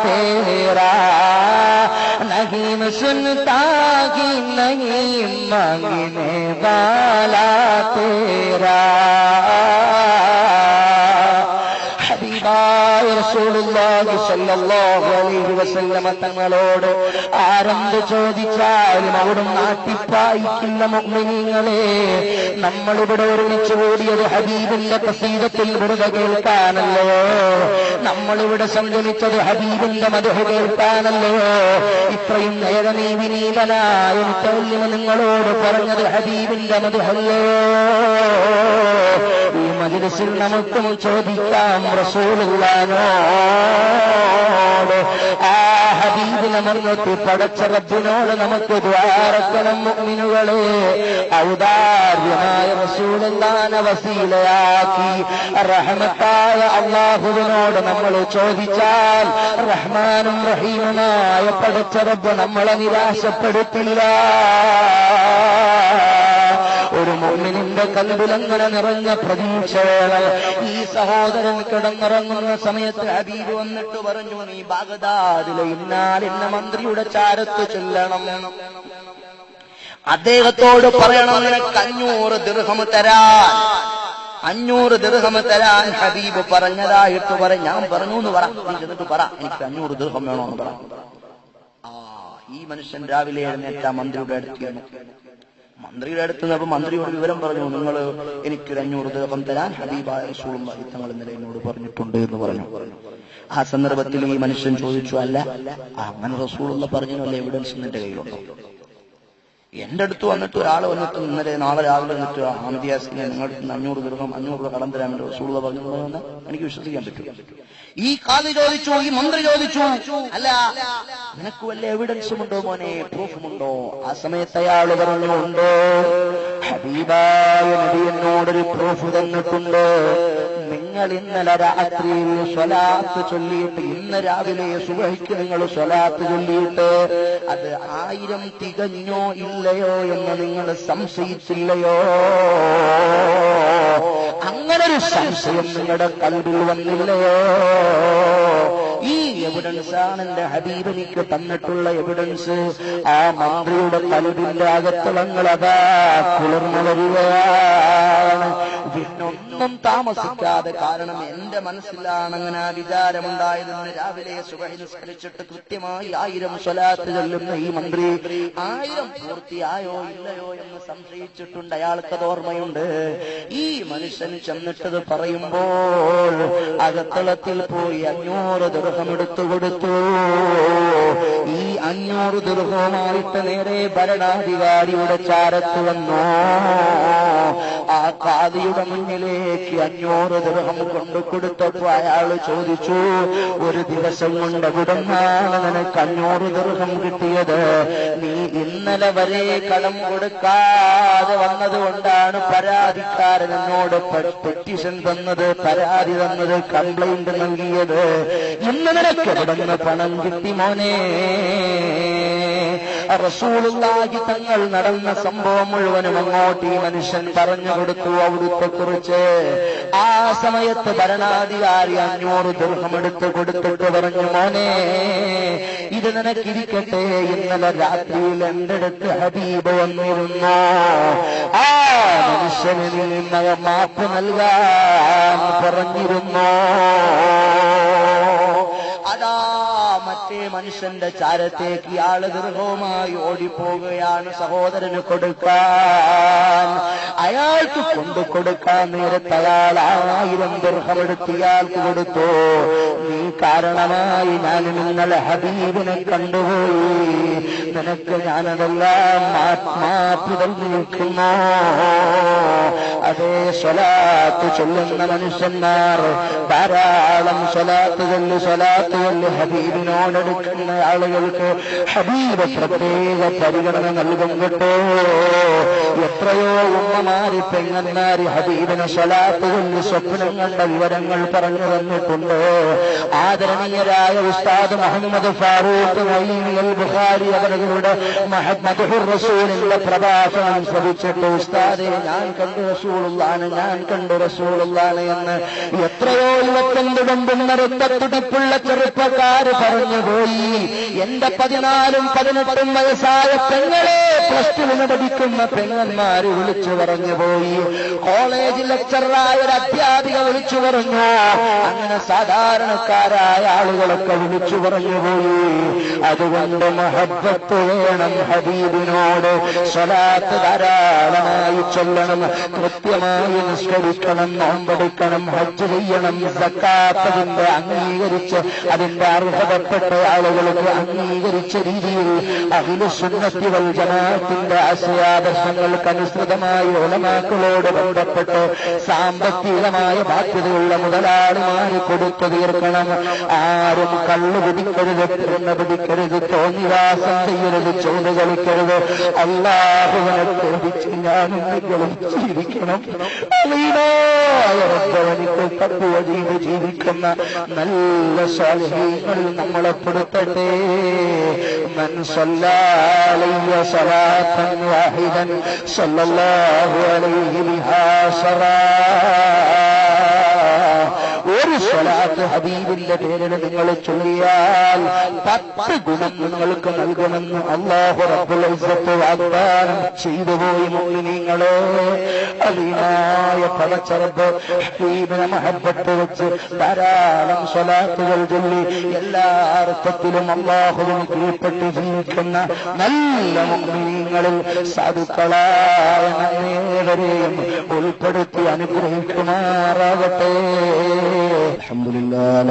तेरा नहीं सुनता ही नहीं मांगने वाला तेरा. റസൂലുള്ളാഹി സ്വല്ലല്ലാഹു അലൈഹി വസല്ലമ തങ്ങളോട് ആരെന്ത് ചോദിച്ചാലും അവിടെ നാട്ടിപ്പായിക്കില്ല മുഅ്മിനീങ്ങളെ. നമ്മളിവിടെ ഒരുമിച്ച് കൂടിയത് ഹബീബിന്റെ ഖസീദത്തുൽ ബുർദ കേൾക്കാനല്ലോ, നമ്മളിവിടെ സംഗമിച്ചത് ഹബീബിന്റെ മദ്ഹ് കേൾക്കാനല്ലോ. ഇത്രയും നേരം ഈ വിനീതനായ മുത്തവല്ലിമ നിങ്ങളോട് പറഞ്ഞത് ഹബീബിന്റെ മദ്ഹല്ലോ. ഈ മജ്ലിസിൽ നമുക്കും ചോദിക്കാം റസൂലുള്ളാഹിനോട്, ആ ഹബീബിനെ മുൻനിർത്തി പടച്ച റബ്ബിനോട് നമുക്ക് ദ്വാരക്കണം മുഅ്മിനുകളെ. ഔദാര്യമായ റസൂലുള്ളാഹിനെ വസീലയാക്കി റഹ്മത്തായ അല്ലാഹുവിനോട് നമ്മൾ ചോദിച്ചാൽ റഹ്മാനും റഹീമുമായ പടച്ച റബ്ബ് നമ്മളെ നിരാശപ്പെടുത്തില്ല. ഒരു മുഅ്മിനിന്റെ കൽബിലങ്ങനെ നിറഞ്ഞ പ്രതീക്ഷയാണ്. ഈ സഹോദരൻ കിടന്നിറങ്ങുന്ന സമയത്ത് ഹബീബ് വന്നിട്ട് പറഞ്ഞു, നീ ബാഗ്ദാദിലെ ഇന്നാലിന്ന മന്ത്രിയുടെ ചാരത്ത് ചെല്ലണം, അദ്ദേഹത്തോട് പറയണം നിനക്ക് 500 ദിർഹം തരാൻ. 500 ദിർഹം തരാൻ ഹബീബ് പറഞ്ഞതായിട്ട് ഞാൻ പറഞ്ഞു എന്ന് പറ, നീ ചെന്നിട്ട് പറ എനിക്ക് 500 ദിർഹം വേണമെന്ന് പറ. ഈ മനുഷ്യൻ രാവിലെ എഴുന്നേറ്റ മന്ത്രിയുടെ അടുത്ത് മന്ത്രിയുടെ അടുത്ത് നിന്നപ്പോ മന്ത്രിയോട് വിവരം പറഞ്ഞു, നിങ്ങൾ എനിക്കൊരു 500 ദിർഹം തരാൻ ഹബീബായ റസൂലുള്ളാഹി തങ്ങൾ ഇന്നലെ എന്നോട് പറഞ്ഞിട്ടുണ്ട് എന്ന് പറഞ്ഞു. ആ സന്ദർഭത്തിൽ ഈ മനുഷ്യൻ ചോദിച്ചു, അല്ല അങ്ങനെ റസൂലുള്ള പറഞ്ഞല്ലോ, എവിഡൻസ് നിന്റെ കയ്യിലുണ്ടോ? എന്റെ അടുത്ത് വന്നിട്ട് ഒരാൾ വന്നിട്ട് ഇന്നലെ നാളെ രാവിലെ വന്നിട്ട് അഹമ്മദ് യാസിനെ നിങ്ങളുടെ 500 ദിർഹം 500 രൂപ കടം തരാൻ വേണ്ടി റസൂലുള്ള പറഞ്ഞിട്ടുണ്ടെന്ന് എനിക്ക് വിശ്വസിക്കാൻ പറ്റും. ഈ ഖാദി ചോദിച്ചു, ഈ മന്ത്രി ചോദിച്ചു, അല്ല നിനക്ക് വല്ല എവിഡൻസും ഉണ്ടോ മോനെ, പ്രൂഫുമുണ്ടോ? ആ സമയത്ത് അയാൾ പറഞ്ഞു, ഉണ്ടോ ഹബീബായ നബി എന്നോടൊരു പ്രൂഫ് തന്നിട്ടുണ്ട്. നിങ്ങൾ ഇന്നലെ രാത്രിയിൽ സ്വലാത്ത് ചൊല്ലിയിട്ട് ഇന്ന് രാവിലെ സുബഹിക്ക് നിങ്ങൾ സ്വലാത്ത് ചൊല്ലിയിട്ട് അത് 1000 തികഞ്ഞോ ഇല്ലയോ എന്ന് നിങ്ങൾ സംശയിച്ചില്ലയോ? അങ്ങനൊരു സംശയം നിങ്ങളുടെ കൽബിൽ വന്നില്ലയോ? ഈ എവിഡൻസ് ആണ് എന്റെ ഹബീബ് എനിക്ക് തന്നിട്ടുള്ള എവിഡൻസ്. ആ മന്ത്രിയുടെ കൽബിന്റെ അകത്തളങ്ങൾ അതാ കുളിർന്നു വരികയാണ്. പിന്നൊന്നും താമസിക്കാതെ, കാരണം എന്റെ മനസ്സിലാണ് അങ്ങനെ ആ വിചാരമുണ്ടായതെന്ന്, രാവിലെ സുബഹി നിസ്കരിച്ചിട്ട് കൃത്യമായി 1000 സ്വലാത്ത് ചൊല്ലുന്ന ഈ മന്ത്രി 1000 പൂർത്തിയായോ ഇല്ലയോ എന്ന് സംശയിച്ചിട്ടുണ്ട്. അയാൾക്കത് ഓർമ്മയുണ്ട്. ഈ മനുഷ്യൻ ചെന്നിട്ടത് പറയുമ്പോൾ അകത്തളത്തിൽ പോയി 500 ദിർഹം എടുത്തു കൊടുത്തു. ഈ 500 ദിർഹവുമായിട്ട് നേരെ ഭരണാധികാരിയുടെ ചാരത്ത് വന്നു. ആ ഖാദിയുടെ മുന്നിലേക്ക് 500 ദിർഹം കൊണ്ടു കൊടുത്തപ്പോ അയാൾ ചോദിച്ചു, ഒരു ദിവസം കൊണ്ട് എവിടുന്നാണ് നിനക്ക് 500 ദിർഹം കിട്ടിയത്? നീ ഇന്നലെ വരെ കടം കൊടുക്കാതെ വന്നതുകൊണ്ടാണ് പരാതിക്കാരൻ എന്നോട് പെറ്റീഷൻ തന്നത്, പരാതി തന്നത്, കംപ്ലൈന്റ് നൽകിയത്. ഇന്ന് നിനക്ക് എവിടുന്ന് പണം കിട്ടി മോനെ? റസൂലുള്ളാഹി തങ്ങൾ നടന്ന സംഭവം മുഴുവനും അങ്ങോട്ട് ഈ മനുഷ്യൻ പറഞ്ഞു കൊടുത്തു അവിടുത്തെ കുറിച്ച്. ആ സമയത്ത് ഭരണാധികാരി 500 ദിർഹം എടുത്ത് കൊടുത്തിട്ട് പറഞ്ഞു, മോനെ ഇത് നിനക്കിരിക്കട്ടെ, ഇന്നലെ രാത്രിയിൽ എന്റെ അടുത്ത് ഹബീബ് വന്നിരുന്നു. ആ മനുഷ്യന് നീ മാപ്പ് നൽകാൻ പറഞ്ഞിരുന്നു. അതാ മറ്റേ മനുഷ്യന്റെ ചാരത്തേക്ക് ഇയാള് ദീർഘവുമായി ഓടിപ്പോവുകയാണ് സഹോദരന് കൊടുക്കാൻ. അയാൾക്ക് കൊണ്ടു കൊടുക്കാൻ നേരത്തെ അയാൾ 1000 ദിർഹം എടുത്ത് ഇയാൾക്ക് കൊടുത്തു. നീ കാരണമായി ഞാൻ നിങ്ങളെ ഹബീബിനെ കണ്ടുപോയി, നിനക്ക് ഞാനതെല്ലാം മാപ്പ് നൽകിയിരിക്കുന്നു. അതേ സ്വലാത്ത് ചൊല്ലുന്ന മനുഷ്യന്മാർ ധാരാളം സ്വലാത്ത് ചൊല്ലി ഹബീബിനോടെടുക്കുന്ന ആളുകൾക്ക് ഹബീബ് പ്രത്യേക പരിഗണന നൽകും കേട്ടോ. എത്രയോ ഉമ്മമാരി പെങ്ങന്മാര് ഹബീബിന് സ്വലാത്ത് ചൊല്ലി സ്വപ്നം കണ്ട വിവരങ്ങൾ പറഞ്ഞു തന്നിട്ടുണ്ട്. ആദരണീയരായ ഉസ്താദ് മുഹമ്മദ് ഫാറൂഖ് അൽ ബുഖാരി അവരുടെ മദ്ഹുർ റസൂലിന്റെ പ്രഭാഷണം ശ്രവിച്ചിട്ട്, ഉസ്താദെ ഞാൻ കണ്ടു റസൂലുള്ളാഹിനെ എന്ന് എത്രയോ യുവത്വം കൊണ്ടുന്ന രക്തത്തുടിപ്പുള്ള ചെറുപ്പക്കാര് പറഞ്ഞുപോയി. എന്റെ 14ഉം 18ഉം വയസ്സായ പെങ്ങളെ +2 പഠിക്കുന്ന പെങ്ങന്മാര് വിളിച്ചു പറഞ്ഞുപോയി. കോളേജ് ലെക്ചറായ ഒരു അധ്യാപിക വിളിച്ചു പറഞ്ഞു. അങ്ങനെ സാധാരണക്കാരായ ആളുകളൊക്കെ വിളിച്ചു പറഞ്ഞുപോയി. അതുകൊണ്ട് മഹബ്ബത്ത് വേണം ഹബീബിനോട്. സ്വലാത്ത് ധാരാളമായി ചൊല്ലണം, കൃത്യമായി നിസ്കരിക്കണം, നോമ്പെടുക്കണം, ഹജ്ജ് ചെയ്യണം, സക്കാത്ത് അതിന്റെ അംഗീകരിച്ച് അതിന്റെ അർഹതപ്പെട്ട ആളുകൾക്ക് അംഗീകരിച്ച രീതിയിൽ അഹ്ലുസുന്നത്തി വൽ ജമാഅത്തിന്റെ ആശയാദർശങ്ങൾക്കനുസൃതമായി ഉലമാക്കളോട് ബന്ധപ്പെട്ട് സാമ്പത്തികമായ ബാധ്യതയുള്ള മുതലാളിമാര് കൊടുത്തു തീർക്കണം. ആരും കള്ളു പിടിക്കരുത്, പെണ്ണ് പിടിക്കരുത്, തോന്നിവാസം ചെയ്യരുത്, ചോറ് കളിക്കരുത്. അല്ലാഹുവിനെ പേടിച്ച് ഞാനും നിങ്ങളും ജീവിക്കണം. എനിക്ക് തഖ്വ ചെയ്ത് ജീവിക്കുന്ന നല്ല സ്വാലിഹീങ്ങൾ നമ്മളെ പെടുത്തട്ടെ. മൻ സല്ലല്ലാ അലൈഹി സ്വലാത്തൻ വാഹിദൻ സല്ലല്ലാഹു അലൈഹി ബിഹാ ശറാ. ഒരു സ്വലാത്ത് ഹബീബിന്റെ പേരിൽ നിങ്ങൾ ചൊല്ലിയാൽ 10 ഗുണം നിങ്ങൾക്ക് നൽകുമെന്ന് അല്ലാഹു റബ്ബുൽ ഇസ്സത്ത് വാഗ്ദാനം ചെയ്തുപോയി. മുഅ്മിനീങ്ങളെ, അലീനായ പടച്ചറബ് ഹബീബിനെ മഹബ്ബത്ത് വെച്ച് ധാരാളം സ്വലാത്തുകൾ ചൊല്ലി എല്ലാ അർത്ഥത്തിലും അല്ലാഹുവിന് കീഴ്പ്പെട്ട് ജീവിക്കുന്ന നല്ല മുഅ്മിനീങ്ങളിൽ സാധുക്കളായ നമ്മേവരെയും ഉൾപ്പെടുത്തി അനുഗ്രഹിക്കുമാറാകട്ടെ. അൽഹംദുലില്ലാഹ്.